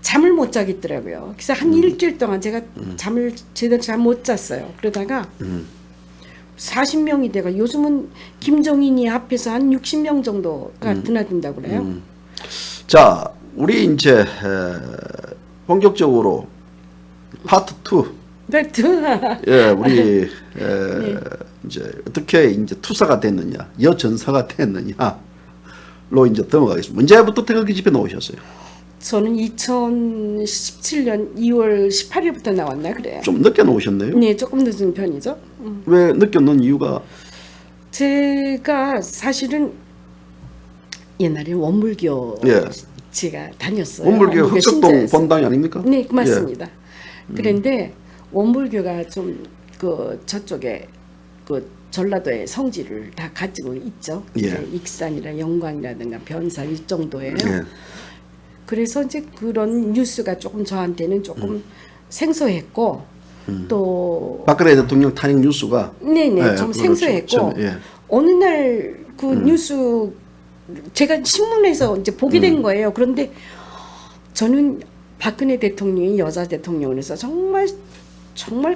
잠을 못 자겠더라고요. 그래서 한 일주일 동안 제가 잠을 제대로 잘 못 잤어요. 그러다가 40명이 돼가 요즘은 김종인이 합해서 한 60명 정도가 드나든다고 그래요.
자, 우리 이제 본격적으로 파트 2. 예, 우리 이제 어떻게 이제 투사가 됐느냐, 여전사가 됐느냐로 이제 넘어가겠습니다. 언제부터 태극기 집회 나오셨어요?
저는 2017년 2월 18일부터 나왔나 그래요.
좀 늦게 나오셨네요.
네, 조금 늦은 편이죠.
왜 늦게 넣은 이유가?
제가 사실은 옛날에 원불교
예.
제가 다녔어요.
원불교 흑석동
신자였어요.
본당이 아닙니까?
네, 맞습니다. 그런데 원불교가 좀 그 저쪽에 그 전라도의 성지를 다 가지고 있죠.
예.
이제 익산이나 영광이라든가 변산 이 정도예요.
예.
그래서 이제 그런 뉴스가 조금 저한테는 조금 생소했고 또
박근혜 대통령 탄핵 뉴스가
네네
예,
좀
그거를
생소했고
예.
어느 날 그 뉴스 제가 신문에서 이제 보게 된 거예요. 그런데 저는 박근혜 대통령이 여자 대통령으로서 정말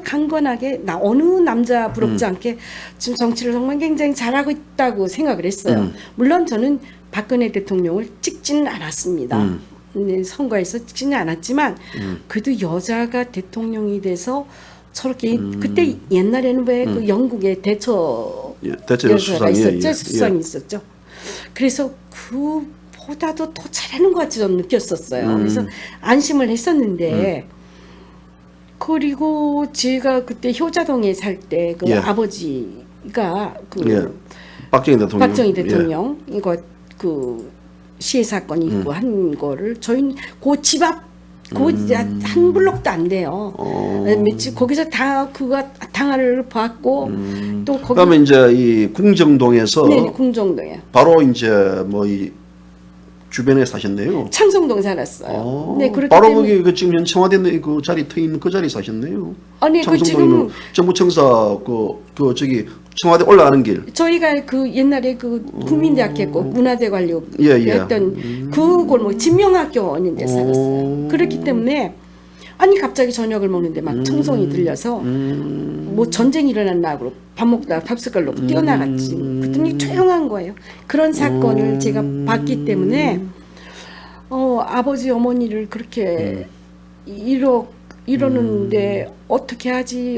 강건하게 나 어느 남자 부럽지 않게 지금 정치를 정말 굉장히 잘하고 있다고 생각을 했어요. 물론 저는 박근혜 대통령을 찍지는 않았습니다. 네, 선거에서 찍지는 않았지만 그래도 여자가 대통령이 돼서 저렇게 그때 옛날에는 왜 그 영국의 대처
예, 대체
여자가
수상이
있었죠.
예.
수상이 있었죠. 그래서 그보다도 더 잘하는 것 같이 저는 느꼈었어요. 그래서 안심을 했었는데 그리고 제가 그때 효자동에 살 때 그
예.
아버지가 그
예. 박정희 대통령.
박정희 대통령 이거 그 시해 사건이 있고 한 거를 저희 그 집 앞 한 블록도 안 돼요. 며칠 거기서 다 그거 당화를 받고 또 거기
그다음에 이제 이 궁정동에서
네, 궁정동에
바로 이제 뭐 이 주변에 사셨네요.
창성동 살았어요. 네, 그렇기
바로
때문에
거기 그 지금 현 청와대 그 자리 터 있는 그 자리 사셨네요.
아니 그
창성동이면
지금
정부청사 그 저기 청와대 올라가는 길.
저희가 그 옛날에 그 국민대학 했고 문화재 관료
예, 예.
했던 그 골목 진명학교원인데 살았어요. 그렇기 때문에 아니 갑자기 저녁을 먹는데 막 청송이 들려서 뭐 전쟁이 일어났나 그러고 밥 먹다가 밥숟갈 놓고 뛰어나갔지. 그랬더니 조용한 거예요. 그런 사건을 제가 봤기 때문에 아버지 어머니를 그렇게 이러는데 어떻게 하지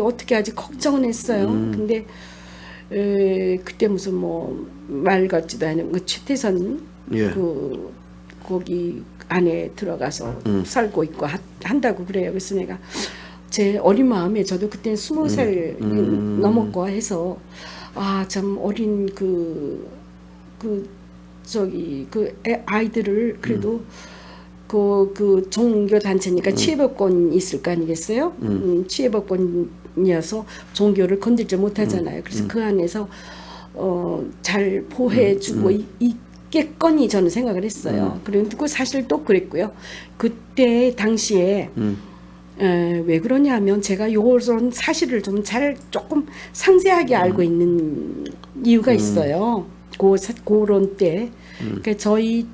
걱정은 했어요. 근데 그때 무슨 뭐 말 같지도 않은 그 최태선
예.
그 거기 안에 들어가서 살고 있고 한다고 그래요. 그래서 내가 제 어린 마음에 저도 그때 20살 넘었고 해서 아 참 어린 그 아이들을 그래도 그 종교 단체니까 취해법권이 있을 거 아니겠어요? 취해법권이어서 종교를 건들지 못하잖아요. 그래서 그 안에서 잘 보호해주고 있겠거니 저는 생각을 했어요. 그리고 사실 또 그랬고요. 그때 당시에 왜 그러냐면 제가 요런 사실을 좀 조금 상세하게 알고 있는 이유가 있어요. 그런 때 그러니까 저희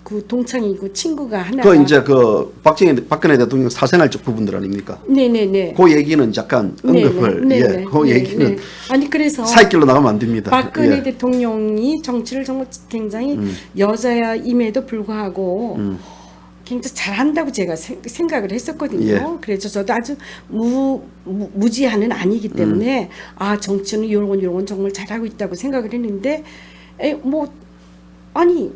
그 동창이 그 친구가 하나가
그 이제 그 박근혜 대통령 사생활적 부분들 아닙니까?
네네네.
그 얘기는 잠깐 언급을
네네.
예, 그 얘기는
네. 아니 그래서
사이길로 나가면 안 됩니다.
박근혜
예.
대통령이 정치를 정말 굉장히 여자임에도 불구하고 굉장히 잘한다고 제가 생각을 했었거든요.
예.
그래서 저도 아주 무지한은 아니기 때문에 아 정치는 이런 건 정말 잘하고 있다고 생각을 했는데 아니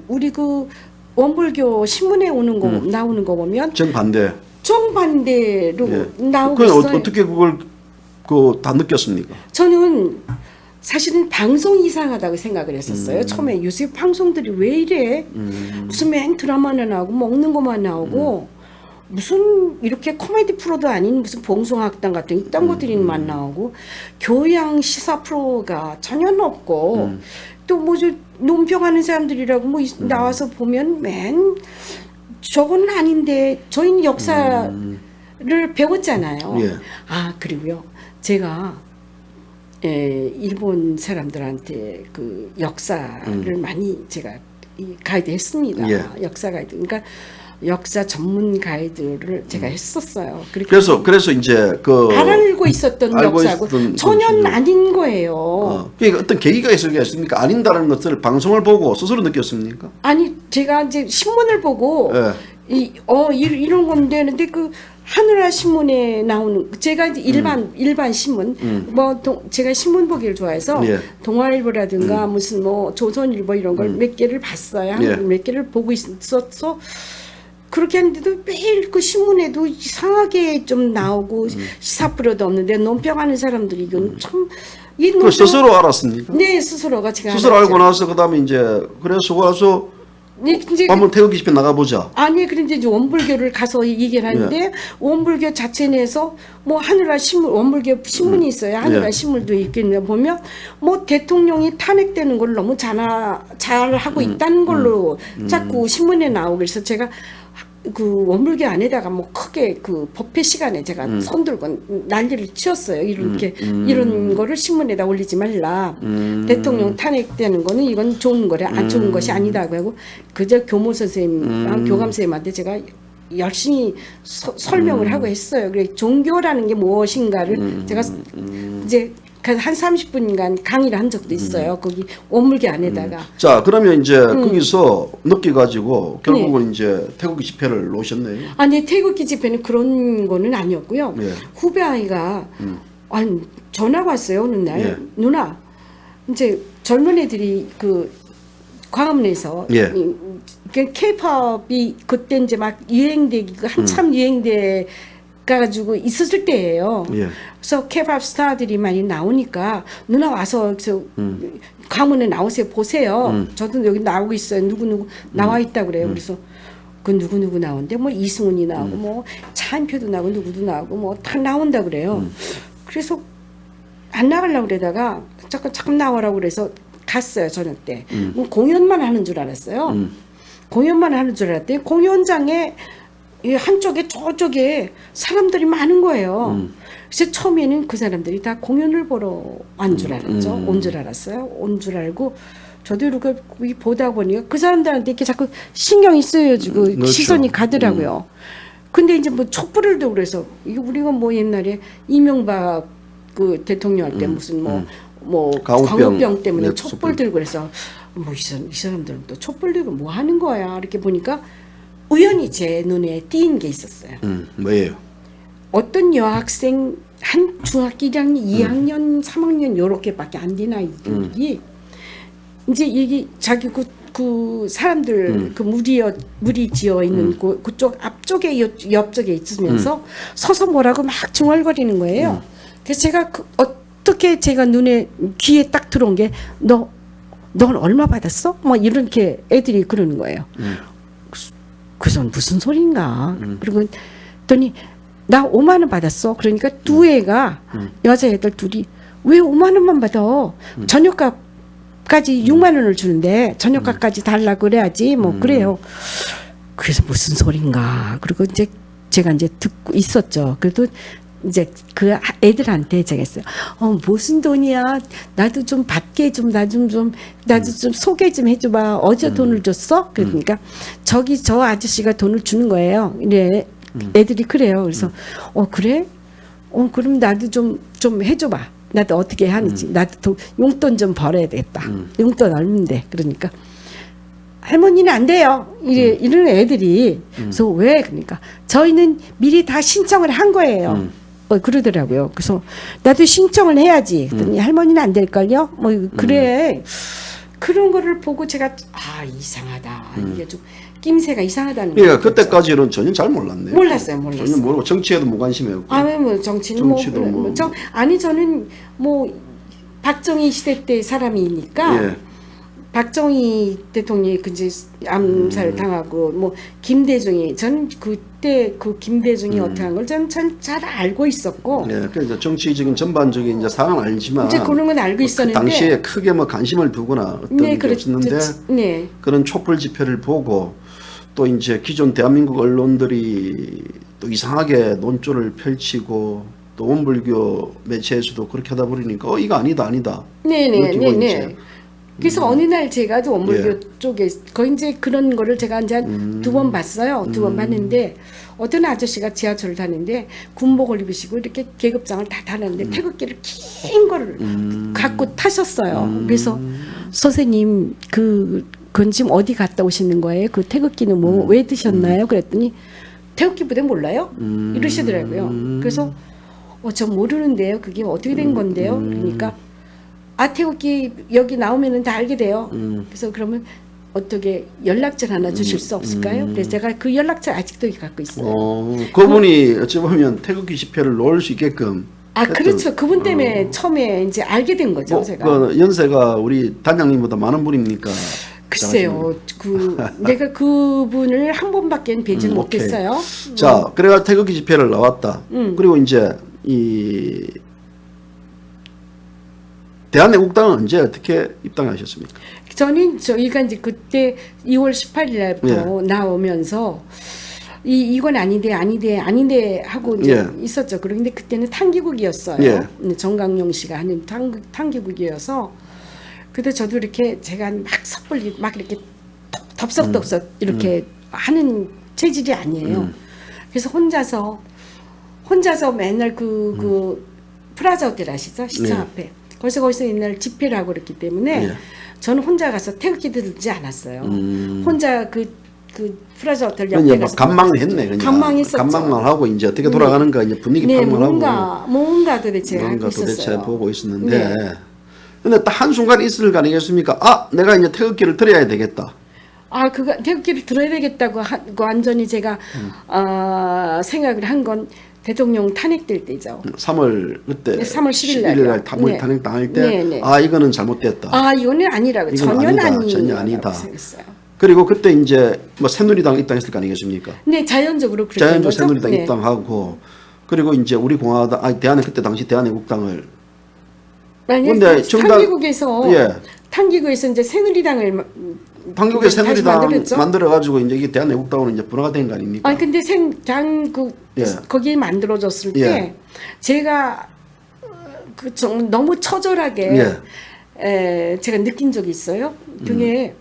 우리 그 원불교 신문에 나오는 거 보면 정반대로
예.
나오고
그
있어요.
어떻게 그걸 다 느꼈습니까?
저는 사실은 방송이 이상하다고 생각을 했었어요. 처음에 요새 방송들이 왜 이래? 무슨 맨 드라마나 나오고 먹는 것만 나오고 무슨 이렇게 코미디 프로도 아닌 무슨 봉송학당 같은 이딴 것들이만 나오고 교양 시사 프로가 전혀 없고 또 뭐 논평하는 사람들이라고 뭐 나와서 보면 맨 저건 아닌데 저희는 역사를 배웠잖아요.
예.
아 그리고요 제가 일본 사람들한테 그 역사를 많이 제가 가이드 했습니다.
예.
역사 가이드. 그러니까 역사 전문 가이드를 제가 했었어요.
그래서 이제
잘 알고 있었던
알고
역사고
있었던
전혀
것이죠.
아닌 거예요.
그러니까 어떤 계기가 있었습니까? 아닌다는 것을 방송을 보고 스스로 느꼈습니까?
아니 제가 이제 신문을 보고
예.
이런 건데 근데 그 하늘아 신문에 나오는 제가 이제 일반 신문 제가 신문 보기를 좋아해서
예.
동아일보라든가 무슨 뭐 조선일보 이런 걸 몇 개를 봤어요.
예.
몇 개를 보고 있었어. 그렇게 하는데도 매일 그 신문에도 이상하게 좀 나오고 시사 프로도 없는데 논평하는 사람들이 이건 참
그 스스로 알았습니까?
네 스스로가 제가
스스로
알았죠.
알고 나서 그다음에 이제 그래서 와서
네, 이제
한번 태극기 집회 나가보자.
아니 그런데 이제 원불교를 가서 얘기를 하는데 원불교 자체 내에서 뭐 하늘날 신문 원불교 신문이 있어요. 하늘날 신문도 있겠는데 보면 뭐 대통령이 탄핵되는 걸 너무 잘 하고 있다는 걸로 자꾸 신문에 나오고 그래서 제가 그 원불교 안에다가 뭐 크게 그 법회 시간에 제가 손 들고 난리를 치웠어요. 이렇게 이런 거를 신문에다 올리지 말라. 대통령 탄핵되는 거는 이건 좋은 거래 안 좋은 것이 아니다고 하고 그저 교모 선생님, 교감 선생님한테 제가 열심히 설명을 하고 했어요. 그래 종교라는 게 무엇인가를 제가 이제 한 30분간 강의를 한 적도 있어요. 거기 원불교 안에다가.
자, 그러면 이제 거기서 느껴가지고 결국은 이제 태극기 집회를 놓으셨네요.
아니 태극기 집회는 그런 거는 아니었고요.
예.
후배 아이가 아니 전화가 왔어요 어느 날.
예.
누나 이제 젊은 애들이 그 광화문에서
예.
K-팝이 그때 이제 막 유행되기 한참 유행돼 가지고 있었을 때예요.
예.
그래서 K-팝 스타들이 많이 나오니까 누나 와서 그래서 광화문에 나오세요 보세요. 저도 여기 나오고 있어요. 누구 나와 있다 그래요. 그래서 그 누구 나오는데 뭐 이승훈이 나오고 뭐 차인표도 나오고 누구도 나오고 뭐 다 나온다 그래요. 그래서 안 나가려고 그러다가 잠깐 나오라고 그래서 갔어요 저녁 때. 뭐 공연만 하는 줄 알았어요. 공연만 하는 줄 알았더니 공연장에 이 한쪽에 저쪽에 사람들이 많은 거예요. 그래서 처음에는 그 사람들이 다 공연을 보러 온 줄 알았죠. 온 줄 알았어요. 온 줄 알고 저도 이렇게 보다 보니까 그 사람들한테 이렇게 자꾸 신경이 쓰여지고
그렇죠.
시선이 가더라고요. 근데 이제 뭐 촛불을 들고 그래서 이거 우리가 뭐 옛날에 이명박 그 대통령 할 때 무슨 뭐 광우병 때문에
네,
촛불 들고 그래서 뭐 이 사람들은 또 촛불 들고 뭐 하는 거야 이렇게 보니까 우연히 제 눈에 띄인 게 있었어요.
뭐예요?
어떤 여학생 한 중학교 1학년, 2학년, 3학년 요렇게밖에 안 된 아이들이 이제 이게 자기 그 사람들 그 물이 지어 있는 그쪽 앞쪽에 옆쪽에 있으면서 서서 뭐라고 막 중얼거리는 거예요. 그래서 제가 어떻게 제가 눈에 귀에 딱 들어온 게 넌 얼마 받았어? 뭐 이렇게 애들이 그러는 거예요. 그래서 무슨 소린가? 그리고 했더니 나 5만 원 받았어. 그러니까 두 애가 여자애들 둘이 왜 5만 원만 받아? 저녁값까지 6만 원을 주는데 저녁값까지 달라고 그래야지. 뭐 그래요. 그래서 무슨 소린가? 그리고 이제 제가 이제 듣고 있었죠. 그래도 이제 그 애들한테 제가 했어요. 무슨 돈이야? 나도 좀 받게 좀 나도 좀 소개 좀 해줘봐. 어제 돈을 줬어? 그러니까 저기 저 아저씨가 돈을 주는 거예요. 네, 애들이 그래요. 그래서 그래? 그럼 나도 좀 해줘봐. 나도 어떻게 하는지. 나도 용돈 좀 벌어야 되겠다. 용돈 얼마인데? 그러니까 할머니는 안 돼요. 이런 애들이. 그래서 왜? 그러니까 저희는 미리 다 신청을 한 거예요. 그러더라고요. 그래서 나도 신청을 해야지. 그랬더니 할머니는 안 될걸요? 뭐 그래. 그런 거를 보고 제가 이상하다. 이게 좀 낌새가 이상하다는 거예요.
그러니까 그때까지는 전혀 잘 몰랐네요.
몰랐어요.
전혀 모르고 정치에도 무관심이었고.
뭐 정치는
정치도
아니 저는 뭐 박정희 시대 때 사람이니까
예.
박정희 대통령이 그제 암살 당하고 뭐 김대중이 저는 그때 그 김대중이 어떻게 한 걸 저는 잘 알고 있었고
예, 그래서 정치적인 전반적인 이제 상황은 알지만
이제 그런 건 알고 있었는데
당시에 크게 뭐 관심을 두거나 어떤 게 없었는데
네.
그런 촛불 집회를 보고 또 이제 기존 대한민국 언론들이 또 이상하게 논조를 펼치고 또 원불교 매체에서도 그렇게 하다 보니까 이거 아니다.
네네네네. 그래서 어느 날 제가 원불교 쪽에 거의 이제 그런 거를 제가 이제 두 번 봤어요. 두 번 봤는데 어떤 아저씨가 지하철을 타는데 군복을 입으시고 이렇게 계급장을 다 타는데 태극기를 긴 거를 갖고 타셨어요. 그래서 선생님 그건 지금 어디 갔다 오시는 거예요? 그 태극기는 뭐 왜 드셨나요? 그랬더니 태극기 부대 몰라요? 이러시더라고요. 그래서 저 모르는데요. 그게 어떻게 된 건데요? 그러니까 태극기 여기 나오면은 다 알게 돼요. 그래서 그러면 어떻게 연락처 하나 주실 수 없을까요? 그래서 제가 그 연락처 아직도 갖고 있어요.
그분이 어찌 보면 태극기 집회를 놓을 수 있게끔.
그렇죠. 그분 때문에 처음에 이제 알게 된 거죠, 제가.
그 연세가 우리 단장님보다 많은 분입니까?
글쎄요, 내가 그분을 한 번밖에 뵈지
오케이.
못했어요.
자, 그래가 태극기 집회를 나왔다. 그리고 이제 이 대한애국당은 언제 어떻게 입당하셨습니까?
저희가 이제 그때 2월 18일 날부터 나오면서 이건 아닌데 하고 이제 있었죠. 그런데 그때는 탕기국이었어요. 정강용 씨가 하는 탕기국이어서 그때 저도 이렇게 제가 막 섣불리 막 이렇게 덥석덥석 이렇게 하는 체질이 아니에요. 그래서 혼자서 맨날 그 프라자 호텔 아시죠? 시청 앞에. 거기서 옛날 집회를 하고 그랬기 때문에 저는 혼자 가서 태극기 들지 않았어요. 혼자 그 프라자 호텔 옆에 가서
간망을 했네. 그냥.
간망했었죠.
간망만 하고 이제 어떻게 돌아가는가 이제 분위기 파악만 하고
뭔가 도대체
뭔가
하고
도대체
있었어요.
보고 있었는데 근데 딱 한순간 있을 거 아니겠습니까? 아, 내가 이제 태극기를 들어야 되겠다.
그거 태극기를 들어야 되겠다고 완전히 제가 생각을 한 건 대통령 탄핵될 때죠.
3월 그때
3월 10일
날 탄핵 당할 때 이거는 잘못됐다.
이거는 아니라고. 전혀 아니다. 생각했어요.
그리고 그때 이제 뭐 새누리당 입당했을 거 아니겠습니까?
네, 자연적으로 그렇게
자연적으로 새누리당 입당하고 그리고 이제 우리 공화당 그때 당시 대한애국당을
근데 탕기국에서 이제 새누리당을
당국의 새누리당 만들어가지고 이제 이게 대한애국당으로 이제 분화가 된 거 아닙니까?
근데 거기 만들어졌을 때 제가 너무 처절하게 제가 느낀 적이 있어요. 그게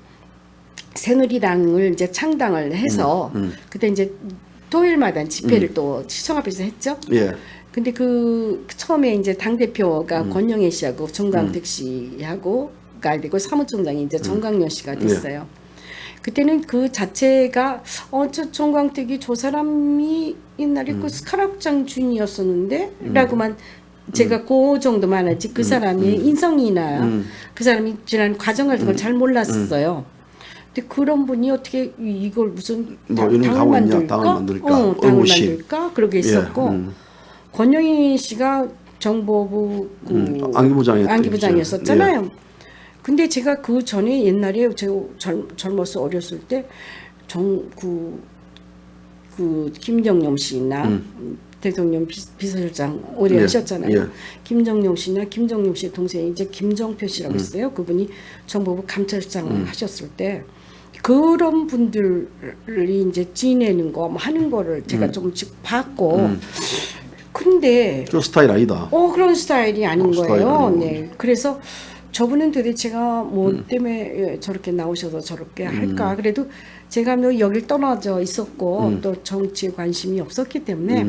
새누리당을 이제 창당을 해서 그때 이제 토요일마다 집회를 또 시청 앞에서 했죠. 근데 처음에 이제 당 대표가 권영애 씨하고 정광택 씨하고가 되고 사무총장이 이제 정강련 씨가 됐어요. 그때는 그 자체가 저 정광택이 저 사람이 옛날에 그 스카락장 주인이었었는데 라고만 제가 그 정도만 알지 그 사람의 인성이나 그 사람이 지난 과정 같은 걸 잘 몰랐어요. 근데 그런 분이 어떻게 이걸 무슨 당을 만들까 그러게 있었고 권영희 씨가 정보부 안기부장이었었잖아요. 근데 제가 그 전에 옛날에 제가 젊어서 어렸을 때 김정용 씨나 대통령 비서실장 오래 하셨잖아요. 김정용 씨나 김정용 씨의 동생이 이제 김정표 씨라고 있어요. 그분이 정보부 감찰장 하셨을 때 그런 분들이 이제 지내는 거 하는 거를 제가 조금씩 봤고 근데
그 스타일 아니다.
그런 스타일이 아닌 거예요. 네. 그래서 저분은 도대체가 뭐 때문에 저렇게 나오셔서 저렇게 할까. 그래도 제가 뭐 여길 떠나져 있었고 또 정치에 관심이 없었기 때문에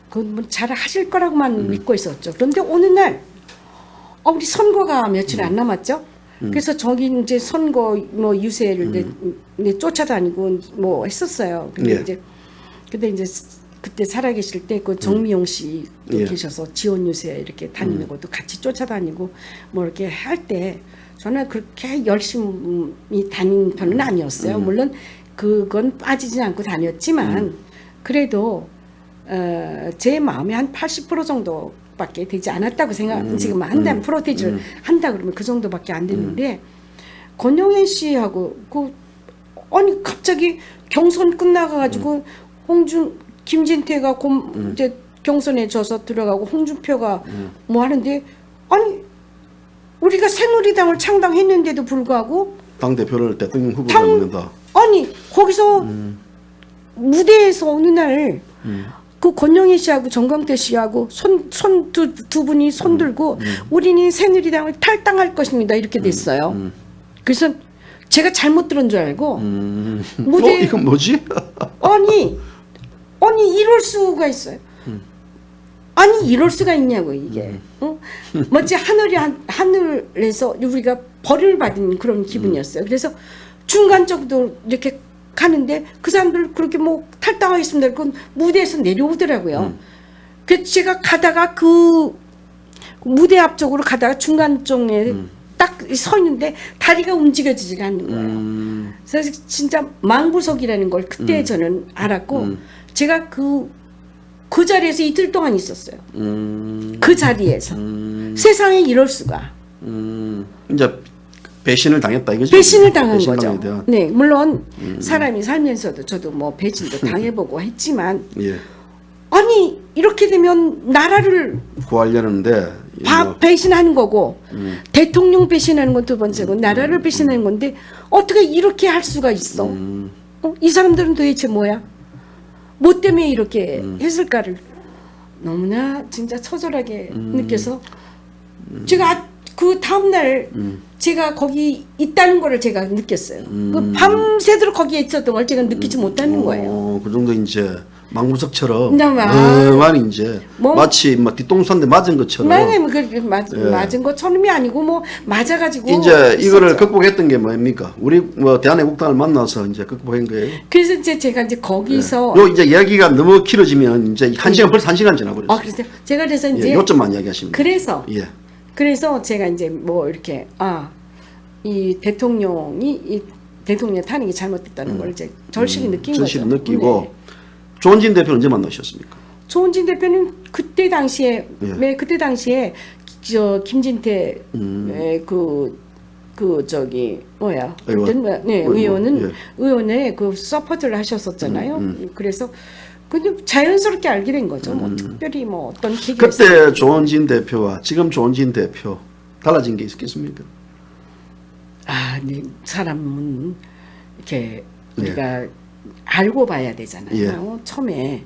그건 잘 하실 거라고만 믿고 있었죠. 그런데 어느 날 우리 선거가 며칠 안 남았죠. 그래서 저기 이제 선거 뭐 유세를 쫓아다니고 뭐 했었어요. 근데 이제 그때 살아계실 때 그 정미용 씨 계셔서 지원 유세 이렇게 다니는 것도 같이 쫓아다니고 뭐 이렇게 할 때 저는 그렇게 열심히 다닌 편은 아니었어요. 물론 그건 빠지지 않고 다녔지만 그래도 제 마음에 한 80% 정도밖에 되지 않았다고 지금 한다면 프로테이지를 한다 그러면 그 정도밖에 안 됐는데 권영애 씨하고 아니 갑자기 경선 끝나가지고 김진태가 이제 경선에 져서 들어가고 홍준표가 뭐 하는데 아니 우리가 새누리당을 창당했는데도 불구하고
당 대표를 대통령 후보로 만든다.
아니 거기서 무대에서 어느 날 그 권영희 씨하고 정광태 씨하고 두 분이 손 들고 우리는 새누리당을 탈당할 것입니다 이렇게 됐어요. 그래서 제가 잘못 들은 줄 알고 무대
이건 뭐지?
아니 이럴 수가 있어요. 아니 이럴 수가 있냐고 이게. 마치 하늘에서 우리가 벌을 받은 그런 기분이었어요. 그래서 중간 정도 이렇게 가는데 그 사람들 그렇게 뭐 탈당하겠습니다. 그건 무대에서 내려오더라고요. 그래서 제가 가다가 그 무대 앞쪽으로 가다가 중간 쪽에 딱 서 있는데 다리가 움직여지지가 않는 거예요. 그래서 진짜 망부석이라는 걸 그때 저는 알았고 제가 그 자리에서 이틀 동안 있었어요. 그 자리에서 세상에 이럴 수가.
이제 배신을 당했다 이거죠.
배신을 당한
배신감에
거죠.
대한.
네, 물론 사람이 살면서도 저도 뭐 배신도 당해보고 했지만
예.
아니 이렇게 되면 나라를
구하려는데 뭐,
배신하는 거고 대통령 배신하는 건 두 번째고 나라를 배신하는 건데 어떻게 이렇게 할 수가 있어? 이 사람들은 도대체 뭐야? 뭐 때문에 이렇게 했을까를 너무나 진짜 처절하게 느껴서 제가 그 다음날 제가 거기 있다는 거를 제가 느꼈어요. 그 밤새도록 거기에 있었던 걸 제가 느끼지 못하는 거예요.
그 정도 이제 망부석처럼
네,
많이 이제
뭐,
마치 뭐 뒤통수한테 맞은 것처럼
맞은 것처럼이 아니고 뭐 맞아가지고
이제 이거를
있었죠.
극복했던 게 뭡니까? 우리 뭐 대한애국당을 만나서 이제 극복한 거예요.
그래서 이제 제가 이제 거기서
요 이제 이야기가 너무 길어지면 이제 한 시간 벌써 1시간 지나버렸어요.
그래서 제가 그래서 이제
요점만 이야기하시면 돼요.
그래서
예.
그래서 제가 이제 뭐 이렇게 이 대통령이 이 대통령 탄핵이 잘못됐다는 걸 이제 절실히 느낀
절실히
거죠.
느끼고
네.
조원진 대표는 언제 만나셨습니까?
조은진 대표는 그때 당시에
예.
그때 당시에 저 김진태 저기 뭐야
의원.
어떤 네
의원,
의원은
예.
의원의 그 서포트를 하셨었잖아요. 그래서 그냥 자연스럽게 알게 된 거죠. 뭐 특별히 뭐 어떤 계기가
그때 조원진 대표와 지금 조원진 대표 달라진 게 있겠습니까?
네, 사람은 이렇게 우리가 알고 봐야 되잖아요.
예.
처음에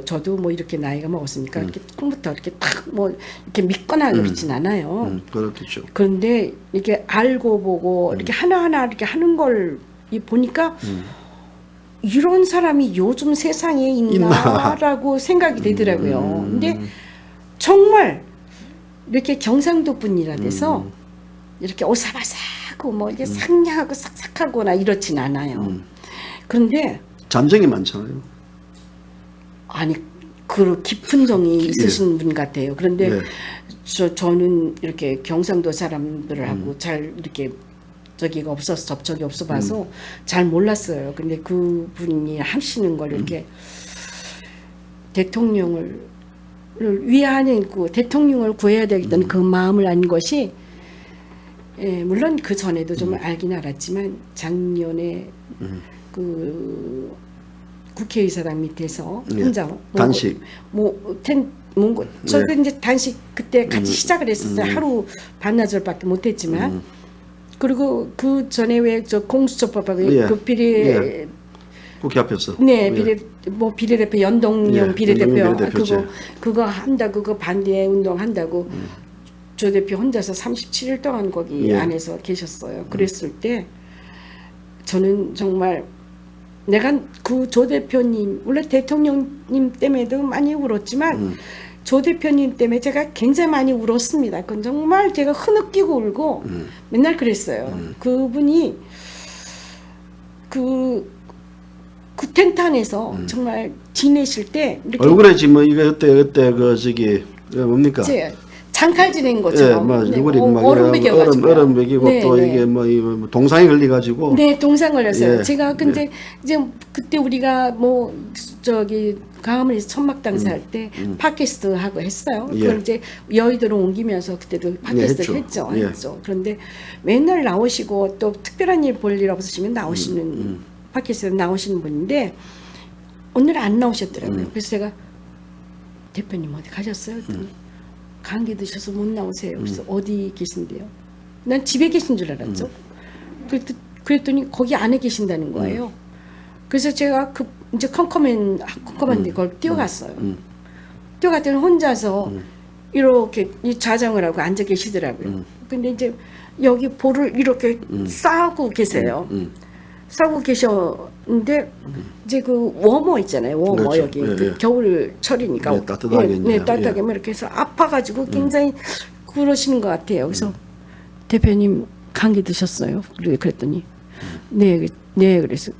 저도 뭐 이렇게 나이가 먹었으니까 이렇게 처음부터 이렇게 탁 뭐 이렇게 믿거나 그러진 않아요.
그렇겠죠.
그런데 이렇게 알고 보고 이렇게 하나하나 이렇게 하는 걸 보니까 이런 사람이 요즘 세상에 있나라고 생각이 되더라고요. 근데 정말 이렇게 경상도 분이라 돼서 이렇게 오사바사하고 뭐 이게 상냥하고 싹싹하거나 이렇진 않아요. 그런데
잠정이 많잖아요.
아니 그 깊은 정이 있으신 분 같아요. 그런데
예.
저는 이렇게 경상도 사람들하고 잘 이렇게 저기가 없어서 접촉이 없어봐서 잘 몰랐어요. 근데 그 분이 하시는 걸 이렇게 대통령을 위하는 그 대통령을 구해야 되겠다는 그 마음을 안 것이 물론 그 전에도 좀 알긴 알았지만 작년에 그 국회의사당 밑에서 혼자
단식
저도 이제 단식 그때 같이 시작을 했었어요. 하루 반나절밖에 못했지만 그리고 그 전에 왜 저 공수처법하고 그 비례
국회 앞에서
비례대표 연동형 비례대표
연동형 비례대표제.
그거 한다고 그거 반대 운동한다고 조 대표 혼자서 37일 동안 거기 안에서 계셨어요. 그랬을 때 저는 정말 내가 그 조 대표님 원래 대통령님 때문에도 많이 울었지만 조 대표님 때문에 제가 굉장히 많이 울었습니다. 그건 정말 제가 흐느끼고 울고 맨날 그랬어요. 그분이 그 텐트 안에서 정말 지내실 때 이렇게
얼굴에 지금 뭐 이거 그때 그 저기 뭡니까?
장칼 지낸 것처럼
얼굴이 막
얼음 먹여가지고
얼음 먹이고 또 이게 뭐 동상이 걸려가지고
동상 걸렸어요. 제가 근데 이제 그때 우리가 뭐 저기 강화문에서 천막당사 할 때 팟캐스트 하고 했어요. 그걸 이제 여의도로 옮기면서 그때도 팟캐스트를 했죠. 그런데 맨날 나오시고 또 특별한 일 볼 일 없으시면 나오시는 팟캐스트에 나오시는 분인데 오늘 안 나오셨더라고요. 그래서 제가 대표님 어디 가셨어요? 감기 드셔서 못 나오세요. 그래서 어디 계신데요? 난 집에 계신 줄 알았죠. 그랬더니 거기 안에 계신다는 거예요. 그래서 제가 이제 컴컴한데 그걸 뛰어갔어요. 뛰어갔더니 혼자서 이렇게 이 좌정을 하고 앉아 계시더라고요. 근데 이제 여기 볼을 이렇게 싸고 계세요. 싸고 계셨는데 이제 그 워머 있잖아요. 워머
그렇죠.
여기 그 겨울철이니까
따뜻하게
따뜻하게 이렇게 해서 아파가지고 굉장히 그러시는 것 같아요. 그래서 대표님 감기 드셨어요? 그랬더니 네 그래서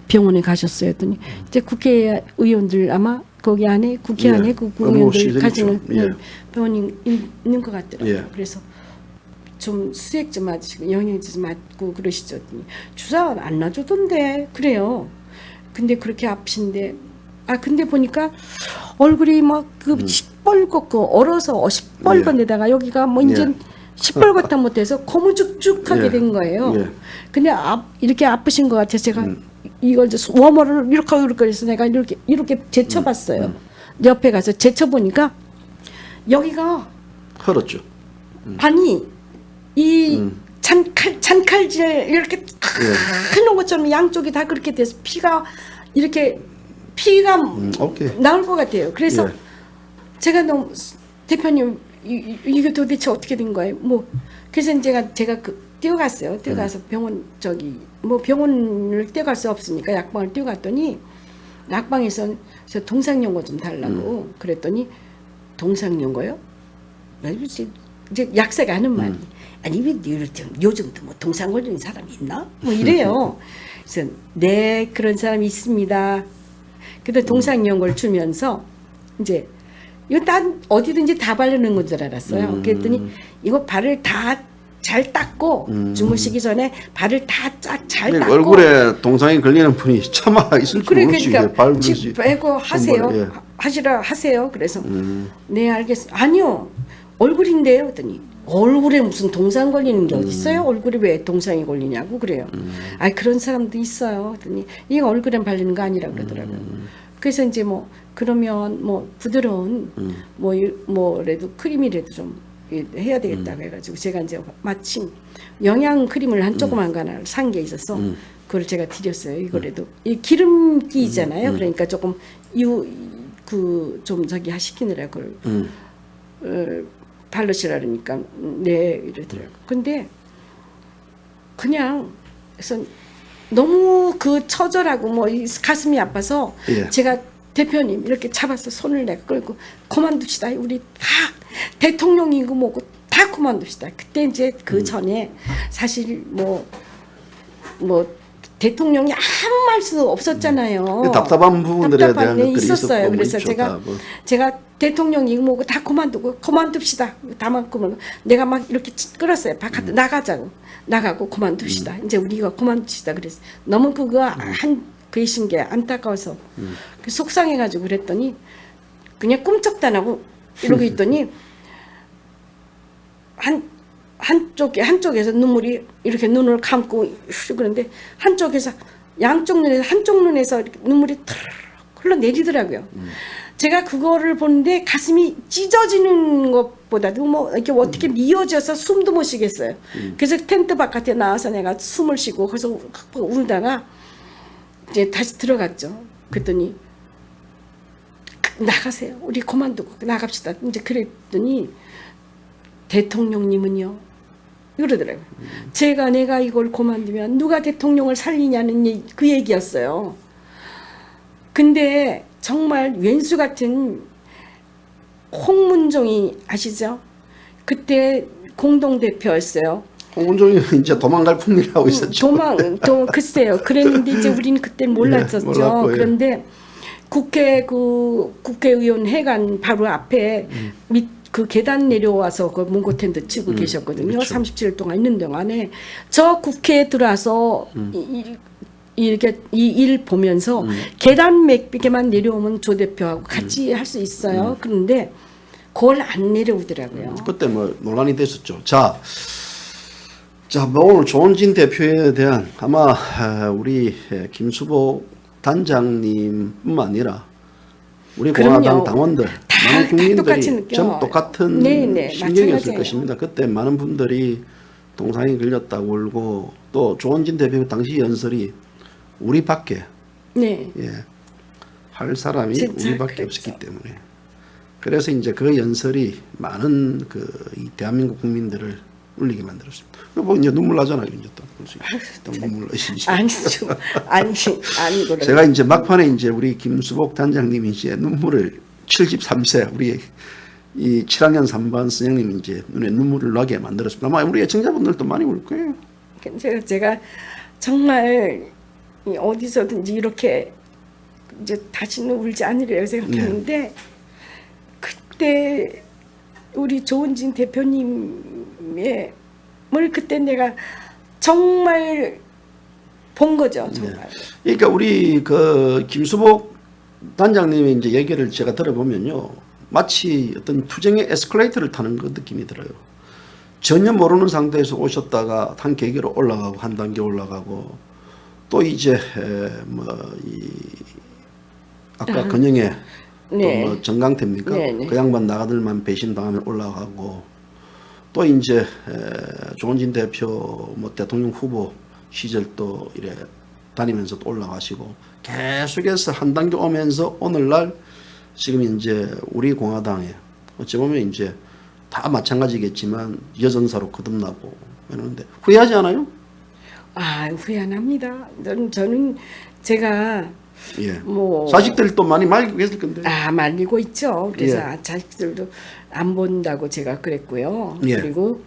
병원에 가셨어요. 했더니 이제 국회의원들 아마 거기 안에 국회 안에 그 국회의원들 가시는 병원이 있는 것 같더라고요. 그래서 좀 수액 좀 맞으시고 영양제 좀 맞고 그러시죠. 주사 안 놔주던데 그래요. 근데 그렇게 아프신데 근데 보니까 얼굴이 막 그 시뻘겋고 얼어서 시뻘건데다가 여기가 뭐 이제 시뻘겋다 못해서 고무죽죽하게
예.
된 거예요.
예.
근데 이렇게 아프신 것 같아서 제가 이걸 이제 워머를 이렇게 해서 내가 이렇게 제쳐봤어요. 옆에 가서 제쳐보니까 여기가
헐었죠.
아니 이 잔칼질 이렇게 해놓은 것처럼 양쪽이 다 그렇게 돼서 피가
오케이.
나올 것 같아요. 그래서
예.
제가 너무 대표님 이게 도대체 어떻게 된 거예요? 뭐 그래서 제가 뛰어갔어요. 뛰어가서 병원을 뛰어갈 수 없으니까 약방을 뛰어갔더니 약방에서 저 동상연고 좀 달라고 그랬더니 동상연고요? 이제 약사가 하는 말이 아니 왜 요즘도 뭐 동상 걸리는 사람이 있나? 뭐 이래요. 그래서 네 그런 사람이 있습니다. 근데 동상연고를 주면서 이제 이거 난 어디든지 다 바르는 건 줄 알았어요. 그랬더니 이거 발을 다 잘 닦고 주무시기 전에 발을 다 잘 닦고
얼굴에 동상이 걸리는 분이 차마 있을 줄 모르지.
그러니까 빼고 하세요.
예.
하세요. 그래서 네 알겠습니다. 아니요 얼굴인데요. 그랬더니 얼굴에 무슨 동상 걸리는 게 어디 있어요? 얼굴에 왜 동상이 걸리냐고 그래요. 아 그런 사람도 있어요. 그랬더니 이거 얼굴에 바르는 거 아니라 그러더라고요. 그래서 이제 뭐 그러면 뭐 부드러운 뭐래도 크림이라도 좀 해야 되겠다고 해가지고 제가 이제 마침 영양 크림을 한 조그만 거 하나 산 게 있어서 그걸 제가 드렸어요. 이거라도 이 기름기 있잖아요. 그러니까 조금 좀 저기 시키느라 그걸 바르시라 그러니까 네 이러더라고요. 근데 그냥 그래서 너무 처절하고 뭐 가슴이 아파서
예.
제가 대표님 이렇게 잡아서 손을 내가 끌고 그만둡시다. 우리 다 대통령이고 뭐고 다 그만둡시다. 그때 이제 그 전에 사실 뭐 대통령이 아무 말 수 없었잖아요.
답답한 부분들에 대한 것들이
있었어요.
있었고,
그래서 제가 대통령이고 뭐고 다 그만둡시다. 다만큼은 내가 막 이렇게 끌었어요. 바깥에 나가고 그만둡시다. 이제 우리가 그만둡시다. 그래서 너무 그거 한 계신 게 안타까워서 속상해가지고 그랬더니 그냥 꿈쩍도 안 하고 이러고 있더니 한쪽에서 눈물이 이렇게 눈을 감고 그런데 양쪽 눈에서 이렇게 눈물이 털 흘러내리더라고요. 제가 그거를 보는데 가슴이 찢어지는 것보다도 뭐 이렇게 어떻게 미어져서 숨도 못 쉬겠어요. 그래서 텐트 바깥에 나와서 내가 숨을 쉬고 거기서 울다가 이제 다시 들어갔죠. 그랬더니 나가세요. 우리 그만두고 나갑시다. 이제 그랬더니 대통령님은요. 이러더라고요. 내가 이걸 그만두면 누가 대통령을 살리냐는 그 얘기였어요. 근데 정말 왼수 같은 홍문종이 아시죠? 그때 공동대표였어요.
홍문종이 이제 도망갈 풍리라고 있었죠.
글쎄요. 그랬는데 이제 우리는 그때 몰랐었죠.
몰랐고, 예.
그런데 국회의원 회관 바로 앞에 그 계단 내려와서 그 몽고텐트 치고 계셨거든요.
그렇죠.
37일 동안 있는 동안에 저 국회에 들어와서 이렇게 이 일 보면서 계단 몇 개만 내려오면 조 대표하고 같이 할 수 있어요. 그런데 그걸 안 내려오더라고요.
그때 뭐 논란이 됐었죠. 자, 뭐 오늘 조원진 대표에 대한 아마 우리 김수복 단장님뿐만 아니라 우리 공화당 당원들, 많은 국민들이 전 똑같은 심경이었을
마찬가지예요.
것입니다. 그때 많은 분들이 동상이 걸렸다고 울고 또 조원진 대표 당시 연설이 우리밖에 할 사람이 우리밖에
그랬죠.
없었기 때문에 그래서 이제 그 연설이 많은 이 대한민국 국민들을 울리게 만들었습니다. 뭐 이제 눈물 나잖아요. 이제 또 눈물 나시지.
아니
제가 이제 막판에 이제 우리 김수복 단장님이 이제 눈물을 73세 우리 이 7학년 3반 선생님이 이제 눈에 눈물을 나게 만들었습니다. 아마 우리 애청자분들도 많이 울 거예요.
제가 정말 어디서든지 이렇게 이제 다시는 울지 않으려고 생각했는데 그때 우리 조은진 대표님의 그때 내가 정말 본 거죠. 정말.
그러니까 우리 그 김수복 단장님의 이제 얘기를 제가 들어보면요, 마치 어떤 투쟁의 에스컬레이터를 타는 그 느낌이 들어요. 전혀 모르는 상태에서 오셨다가 한 계기로 올라가고 한 단계 올라가고 또 이제 뭐이 아까 근영에
네.
또뭐 정강태입니까?
네, 네.
그 양반 나가들만 배신당하면 올라가고 또 이제 조원진 대표 뭐 대통령 후보 시절 또 이래 다니면서 또 올라가시고 계속해서 한 단계 오면서 오늘날 지금 이제 우리 공화당에 어찌 보면 이제 다 마찬가지겠지만 여전사로 거듭나고 이러는데 후회하지 않아요?
아, 후회 안 합니다. 저는 제가
예.
뭐
자식들 또 많이 말리고 계실 건데.
말리고 있죠. 그래서
예.
자식들도 안 본다고 제가 그랬고요.
예.
그리고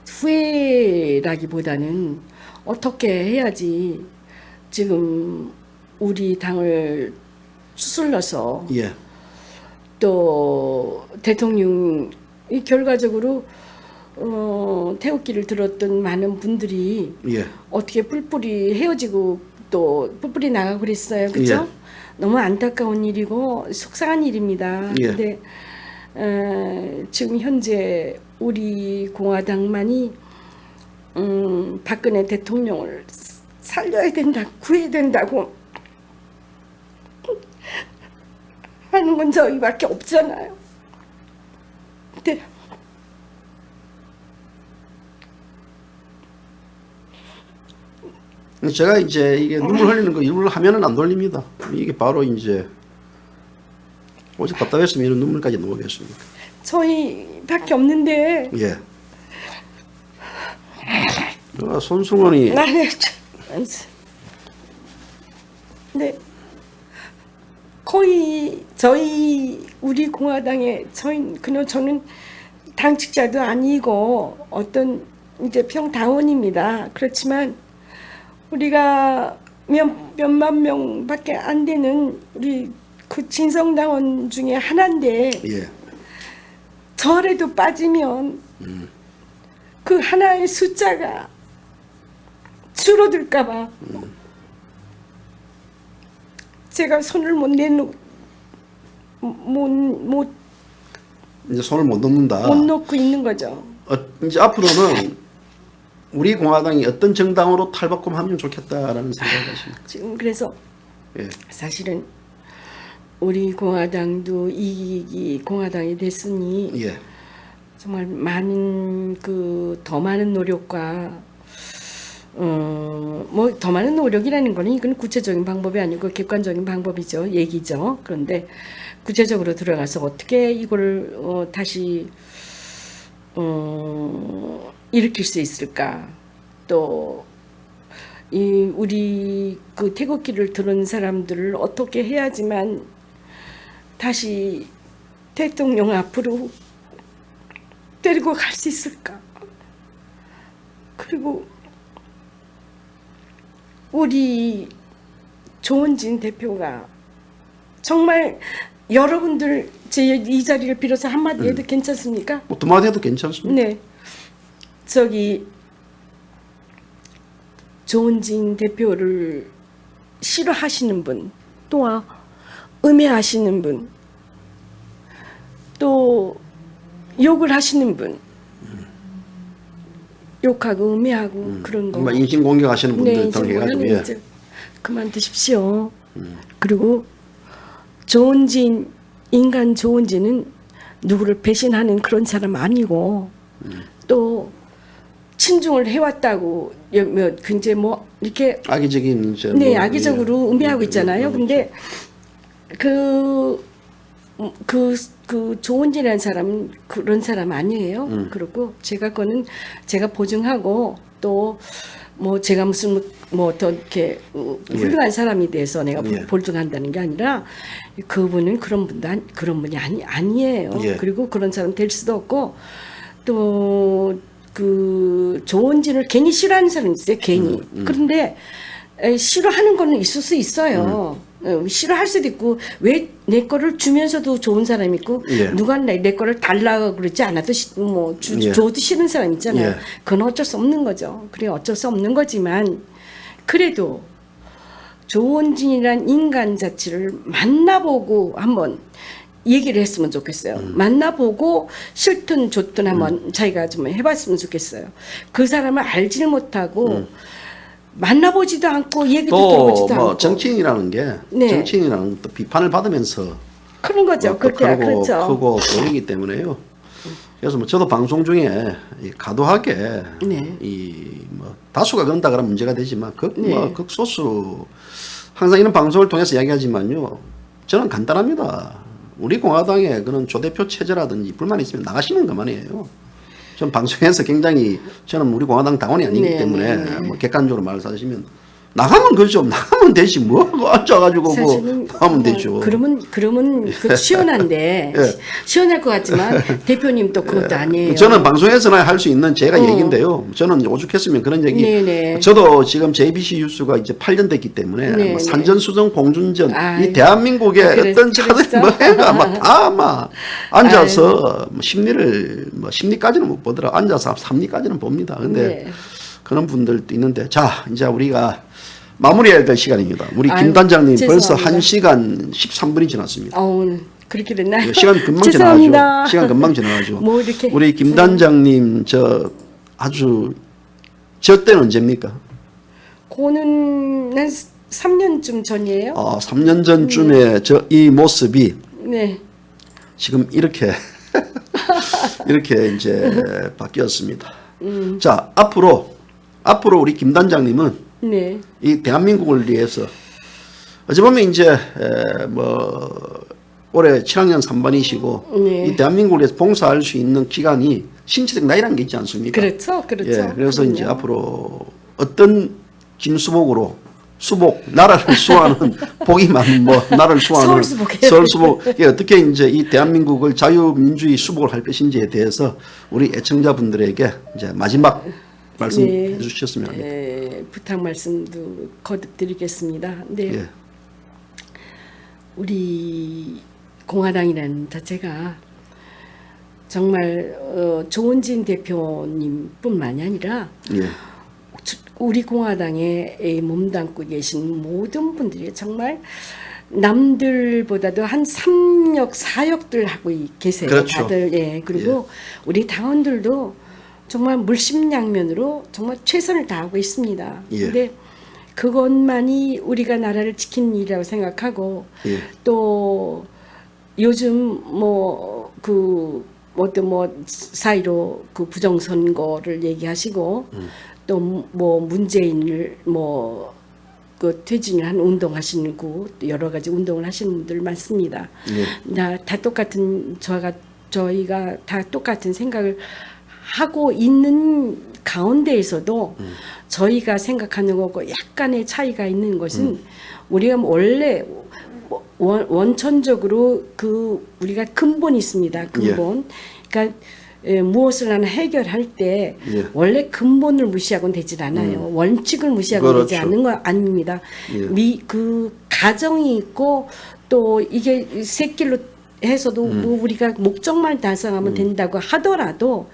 후회라기보다는 어떻게 해야지 지금 우리 당을 추슬러서
예.
또 대통령이 결과적으로 태극기를 들었던 많은 분들이
예.
어떻게 뿔뿔이 헤어지고 또 뿔뿔이 나가고 그랬어요. 그렇죠?
예.
너무 안타까운 일이고 속상한 일입니다.
예.
근데 지금 현재 우리 공화당만이 박근혜 대통령을 살려야 된다, 구해야 된다고 하는 건 저희밖에 없잖아요. 근데
제가 이제 이게 눈물 흘리는 거 일부러 하면은 안 돌립니다. 이게 바로 이제 오직 답답했으면 이런 눈물까지 나오겠습니까?
저희밖에 없는데
예. 손승원이
네. 거의 저희 우리 공화당에 저는 당직자도 아니고 어떤 이제 평당원입니다. 그렇지만 우리가 몇만 명밖에 안 되는 우리 그 진성당원 중에 하나인데
예.
절에도 빠지면 그 하나의 숫자가 줄어들까봐 제가 손을 못
이제 손을 못 놓는다.
놓고 있는 거죠.
이제 앞으로는 우리 공화당이 어떤 정당으로 탈바꿈하면 좋겠다라는 생각하십니까?
지금 그래서
예.
사실은 우리 공화당도 이익이 공화당이 됐으니
예.
정말 많은 더 많은 노력과 뭐 더 많은 노력이라는 거는 이건 구체적인 방법이 아니고 객관적인 방법이죠. 얘기죠. 그런데 구체적으로 들어가서 어떻게 이걸 다시 일으킬 수 있을까? 또 이 우리 그 태극기를 들은 사람들을 어떻게 해야지만 다시 대통령 앞으로 데리고 갈 수 있을까? 그리고 우리 조원진 대표가 정말 여러분들 제 이 자리를 빌어서 한마디 해도 괜찮습니까?
뭐 두 마디 해도 괜찮습니다.
네. 조원진 대표를 싫어하시는 분, 또 음해하시는 분, 또 욕을 하시는 분, 욕하고 음해하고 그런 거.
정말 인신공격하시는 분들
네,
통해가지고 예.
이제 그만두십시오. 그리고 인간 조원진은 누구를 배신하는 그런 사람 아니고 또 친중을 해왔다고 굉장히 뭐 이렇게
악의적인 이제
네
뭐,
악의적으로
예.
음해하고 있잖아요. 근데 그 조원진이라는 사람은 그런 사람 아니에요. 그리고 제가 보증하고 또 뭐 제가 무슨 뭐 어떤 이렇게 훌륭한 사람이 돼서 내가
예.
볼증한다는 게 아니라 그분은 그런 분이 아니에요.
예.
그리고 그런 사람 될 수도 없고 또 그 조원진을 괜히 싫어하는 사람이 있어요. 괜히. 그런데 싫어하는 거는 있을 수 있어요. 싫어할 수도 있고 왜 내 거를 주면서도 좋은 사람 있고
예.
누가 내 거를 달라고 그러지 않아도
예.
줘도 싫은 사람 있잖아요.
예.
그건 어쩔 수 없는 거죠. 그래 어쩔 수 없는 거지만 그래도 조원진이란 인간 자체를 만나보고 한번 얘기를 했으면 좋겠어요. 만나보고 싫든 좋든 한번 자기가 좀 해봤으면 좋겠어요. 그 사람을 알지를 못하고 만나보지도 않고 얘기도
또
들어보지도
뭐
않고
정치인이라는 게
네.
정치인이라는 또 비판을 받으면서
그런 거죠.
또
그렇게
크고
그렇죠.
크고 보이기 때문에요. 그래서 뭐 저도 방송 중에 이 과도하게
네.
이 뭐 다수가 그런다 그러면 문제가 되지만
네.
뭐 극소수 항상 이런 방송을 통해서 이야기하지만요. 저는 간단합니다. 우리 공화당의 그런 조대표 체제라든지 불만 있으면 나가시면 그만이에요. 전 방송에서 굉장히 저는 우리 공화당 당원이 아니기
네,
때문에
네, 네.
뭐 객관적으로 말을 하시면 나가면 그죠. 나가면 되지 뭐 앉아가지고
사실은
나가면 되죠.
그러면 그 시원한데
예.
시원할 것 같지만 대표님 또 그것도 아니에요.
저는 방송에서나 할 수 있는 제가 얘기인데요. 저는 오죽했으면 그런 얘기.
네네.
저도 지금 JBC 뉴스가 이제 8년 됐기 때문에
네네.
뭐 산전수전 공준전
아유.
이 대한민국의 어떤 차들 뭐 해가 막 앉아서 뭐 심리를 뭐 심리까지는 못 보더라. 앉아서 삼리까지는 봅니다. 근데
네.
그런 분들도 있는데 자 이제 우리가 마무리해야 될 시간입니다. 우리
아유,
김 단장님 벌써
죄송합니다.
1시간 13분이 지났습니다.
그렇게 됐나요?
시간 금방
죄송합니다.
지나가죠. 시간 금방 지나가죠.
뭐 이렇게
우리 김 단장님 저 아주 저 때는 언제입니까?
그거는 한 3년쯤 전이에요.
3년 전쯤에 저 이 모습이
네.
지금 이렇게 이렇게 이제 바뀌었습니다. 자 앞으로 우리 김 단장님은
네.
이 대한민국을 위해서 어찌 보면 이제 뭐 올해 7학년 3반이시고
네.
이 대한민국을 위해서 봉사할 수 있는 기간이 신체적 나이라는 게 있지 않습니까?
그렇죠. 그렇죠.
예, 그래서
그럼요.
이제 앞으로 어떤 김수복으로 수복 나라를 수호하는 복이 많은 뭐 나라를 수호하는
서울수복이에요.
서울수복 예, 어떻게 이제 이 대한민국을 자유민주주의 수복을 할 것인지에 대해서 우리 애청자분들에게 이제 마지막 말씀해
네.
주셨으면 합니다.
부탁 말씀도 거듭 드리겠습니다. 네.
예.
우리 공화당이라는 자체가 정말 조은진 대표님뿐만이 아니라
예.
우리 공화당에 몸담고 계신 모든 분들이 정말 남들보다도 한 3역, 4역들 하고 계세요.
그렇죠.
다들. 예. 그리고 우리 당원들도 정말 물심양면으로 정말 최선을 다하고 있습니다.
예.
근데 그것만이 우리가 나라를 지키는 일이라고 생각하고
예.
또 요즘 어떤 사이로 그 부정선거를 얘기하시고 또 뭐 문재인을 그 퇴진을 한 운동하시고 여러 가지 운동을 하시는 분들 많습니다.
예.
다 똑같은 저희가 다 똑같은 생각을 하고 있는 가운데에서도 저희가 생각하는 것과 약간의 차이가 있는 것은 우리가 원래 원천적으로 우리가 근본이 있습니다. 근본. 그러니까 무엇을 하나 해결할 때
예.
원래 근본을 무시하고는 되질 않아요. 원칙을 무시하고는
그렇죠.
되지 않는 거 아닙니다.
예.
그 가정이 있고 또 이게 새길로 해서도 뭐 우리가 목적만 달성하면 된다고 하더라도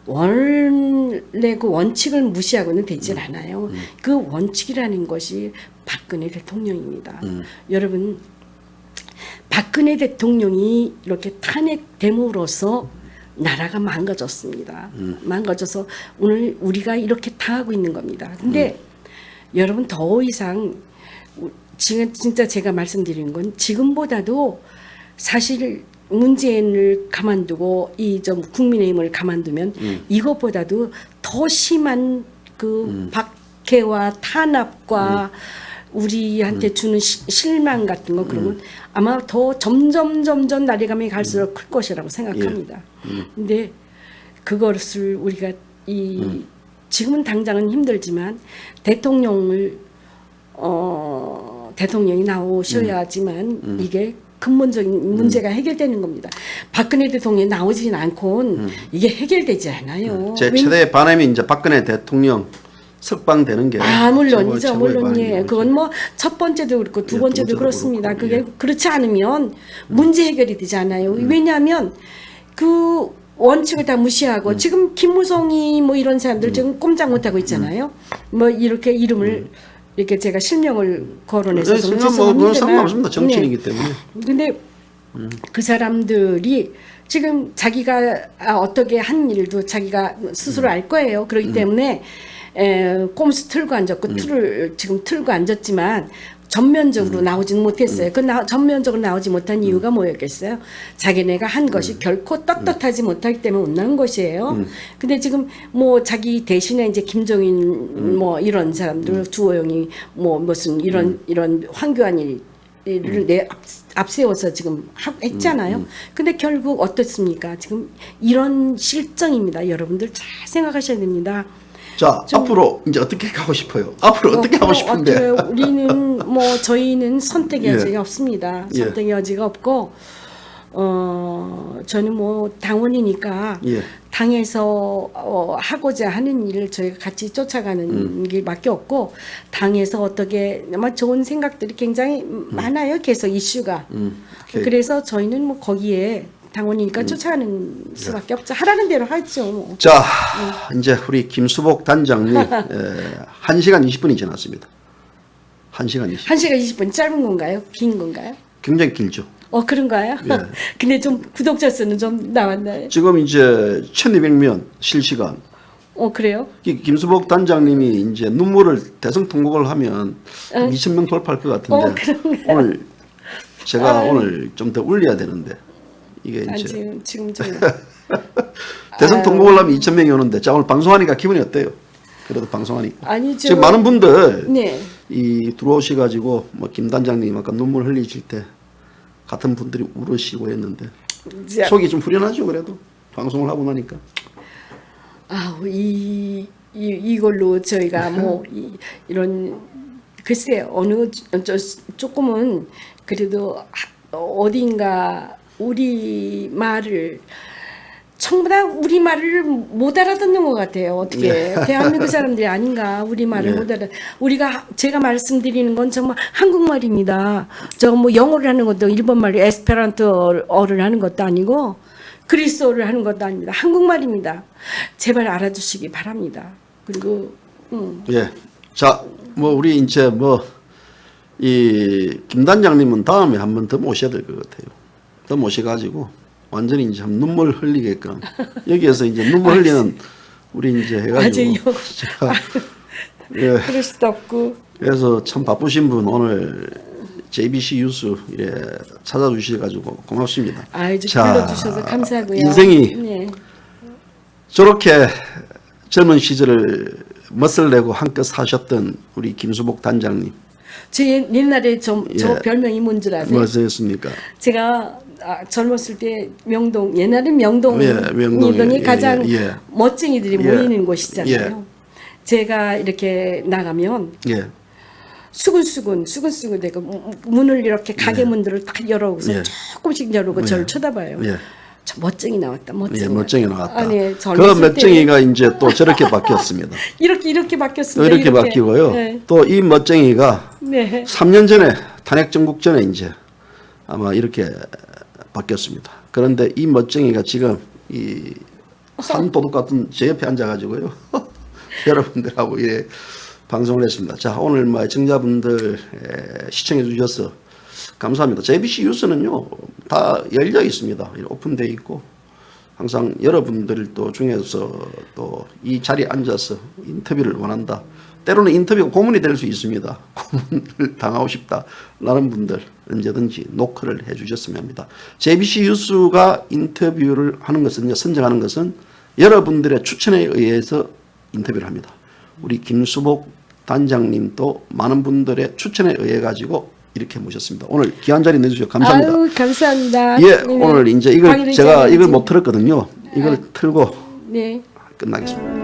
원래 그 원칙을 무시하고는 되질 않아요. 그 원칙이라는 것이 박근혜 대통령입니다. 여러분, 박근혜 대통령이 이렇게 탄핵됨으로써 나라가 망가졌습니다. 망가져서 오늘 우리가 이렇게 당하고 있는 겁니다. 근데 여러분 더 이상 지금 진짜 제가 말씀드리는 건 지금보다도 사실 문재인을 가만두고 이 좀 국민의힘을 가만두면 이것보다도 더 심한 그 박해와 탄압과 우리한테 주는 실망 같은 거 그러면 아마 더 점점 날이 가면 갈수록 클 것이라고 생각합니다. 근데 그것을 우리가 지금은 당장은 힘들지만 대통령이 나오셔야지만 이게 근본적인 문제가 해결되는 겁니다. 박근혜 대통령이 나오진 않고는 이게 해결되지 않아요.
제 최대 바람이 이제 박근혜 대통령 석방되는 게
물론이죠.
최고의
물론 예.
바람이죠.
그건 뭐 첫 번째도 그렇고 두
예,
번째도
두 번째도
그렇습니다.
그렇고,
그게
예.
그렇지 않으면 문제 해결이 되지 않아요. 왜냐하면 그 원칙을 다 무시하고 지금 김무성이 뭐 이런 사람들 지금 꼼짝 못 하고 있잖아요. 뭐 이렇게 이름을 이렇게 제가 실명을 거론해서
네,
좀
그건 뭐 그건
죄송합니다만.
상관없습니다. 정치인이기 때문에.
근데 그 사람들이 지금 자기가 어떻게 한 일도 자기가 스스로 알 거예요. 그렇기 때문에 꼼수 틀고 앉았고 틀을 지금 틀고 앉았지만 전면적으로 나오지는 못했어요. 전면적으로 나오지 못한 이유가 뭐였겠어요? 자기네가 한 것이 결코 떳떳하지 못하기 때문에 온난 것이에요. 근데 지금 뭐 자기 대신에 이제 김종인 뭐 이런 사람들 주호영이 뭐 무슨 이런 황교안이 를 앞세워서 지금 했잖아요. 근데 결국 어떻습니까? 지금 이런 실정입니다. 여러분들 잘 생각하셔야 됩니다.
자, 앞으로 이제 어떻게 가고 싶어요? 앞으로 어떻게 하고 싶은데?
우리는 뭐 저희는 선택의
예.
여지가 없습니다.
예.
선택의 여지가 없고 저는 뭐 당원이니까
예.
당에서 하고자 하는 일을 저희가 같이 쫓아가는 길밖에 없고 당에서 어떻게 아마 좋은 생각들이 굉장히 많아요. 계속 이슈가.
오케이.
그래서 저희는 뭐 거기에 당원이니까 쫓아가는 수밖에 없죠. 하라는 대로 하죠. 뭐.
자, 이제 우리 김수복 단장님 1시간 20분이 지났습니다. 1시간 20분.
1시간 20분 짧은 건가요? 긴 건가요?
굉장히 길죠.
그런가요?
예.
근데 좀 구독자 수는 좀 나왔나요?
지금 이제 1200명 실시간.
그래요?
김수복 단장님이 이제 눈물을 대성통곡을 하면 2000명 돌파할 것 같은데
그런가요?
오늘 제가 오늘 좀 더 울려야 되는데 이게 이제
지금 좀
대성통곡을 하면 2000명이 오는데 자 오늘 방송하니까 기분이 어때요? 그래도 방송하니까
아니죠.
지금 많은 분들
네.
이 들어오셔가지고 뭐 김 단장님 아까 눈물 흘리실 때 같은 분들이 울으시고 했는데 속이 좀 후련하죠. 그래도 방송을 하고 나니까
이걸로 저희가 뭐 이런 글쎄 조금은 그래도 어딘가 우리 말을 전부 다 우리 말을 못 알아듣는 것 같아요. 어떻게 대한민국 사람들이 아닌가 우리 말을 못 알아. 제가 말씀드리는 건 정말 한국말입니다. 저 뭐 영어를 하는 것도 일본말이 에스페란토어를 하는 것도 아니고 그리스어를 하는 것도 아닙니다. 한국말입니다. 제발 알아주시기 바랍니다. 그리고
예. 자, 뭐 우리 이제 뭐 이 김 단장님은 다음에 한 번 더 모셔야 될 것 같아요. 더 모셔가지고 완전히 이제 눈물 흘리게끔 여기에서 이제 눈물 흘리는 우리 이제 해가지고 제가
그럴 수도 없고
그래서 참 바쁘신 분 오늘 JBC 뉴스 찾아주셔가지고 고맙습니다.
불러주셔서 감사하고요.
인생이
네.
저렇게 젊은 시절을 멋을 내고 한껏 사셨던 우리 김수복 단장님.
제 옛날에 저 별명이 뭔 줄 아세요?
뭐였습니까?
제가 젊었을 때 옛날에 명동이 가장 멋쟁이들이 모이는 곳이잖아요. 제가 이렇게 나가면 수근수근 되고 문을 이렇게 가게 문들을 딱 열어서 조금씩 열고 저를 쳐다봐요. 저 멋쟁이 나왔다.
멋쟁이 나왔다.
네,
그 멋쟁이가 이제 또 저렇게 바뀌었습니다.
이렇게 바뀌었습니다.
이렇게 바뀌고요.
네.
또 이 멋쟁이가
네.
3년 전에 탄핵 정국 전에 이제 아마 이렇게 바뀌었습니다. 그런데 이 멋쟁이가 지금 이 산도둑 같은 제 옆에 앉아가지고요. 여러분들하고 방송을 했습니다. 자, 오늘 뭐 애청자분들 시청해 주셔서 감사합니다. JBC 뉴스는요 다 열려 있습니다. 오픈되어 있고 항상 여러분들 또 중에서 또 이 자리에 앉아서 인터뷰를 원한다. 때로는 인터뷰가 고문이 될 수 있습니다. 고문을 당하고 싶다라는 분들 언제든지 노크를 해주셨으면 합니다. JBC 뉴스가 인터뷰를 하는 것은 선정하는 것은 여러분들의 추천에 의해서 인터뷰를 합니다. 우리 김수복 단장님도 많은 분들의 추천에 의해 가지고 이렇게 모셨습니다. 오늘 귀한 자리 내주셔서 감사합니다.
아유, 감사합니다.
예,
네.
오늘 이제 제가 이걸 못 틀었거든요. 이걸 틀고
네.
끝나겠습니다.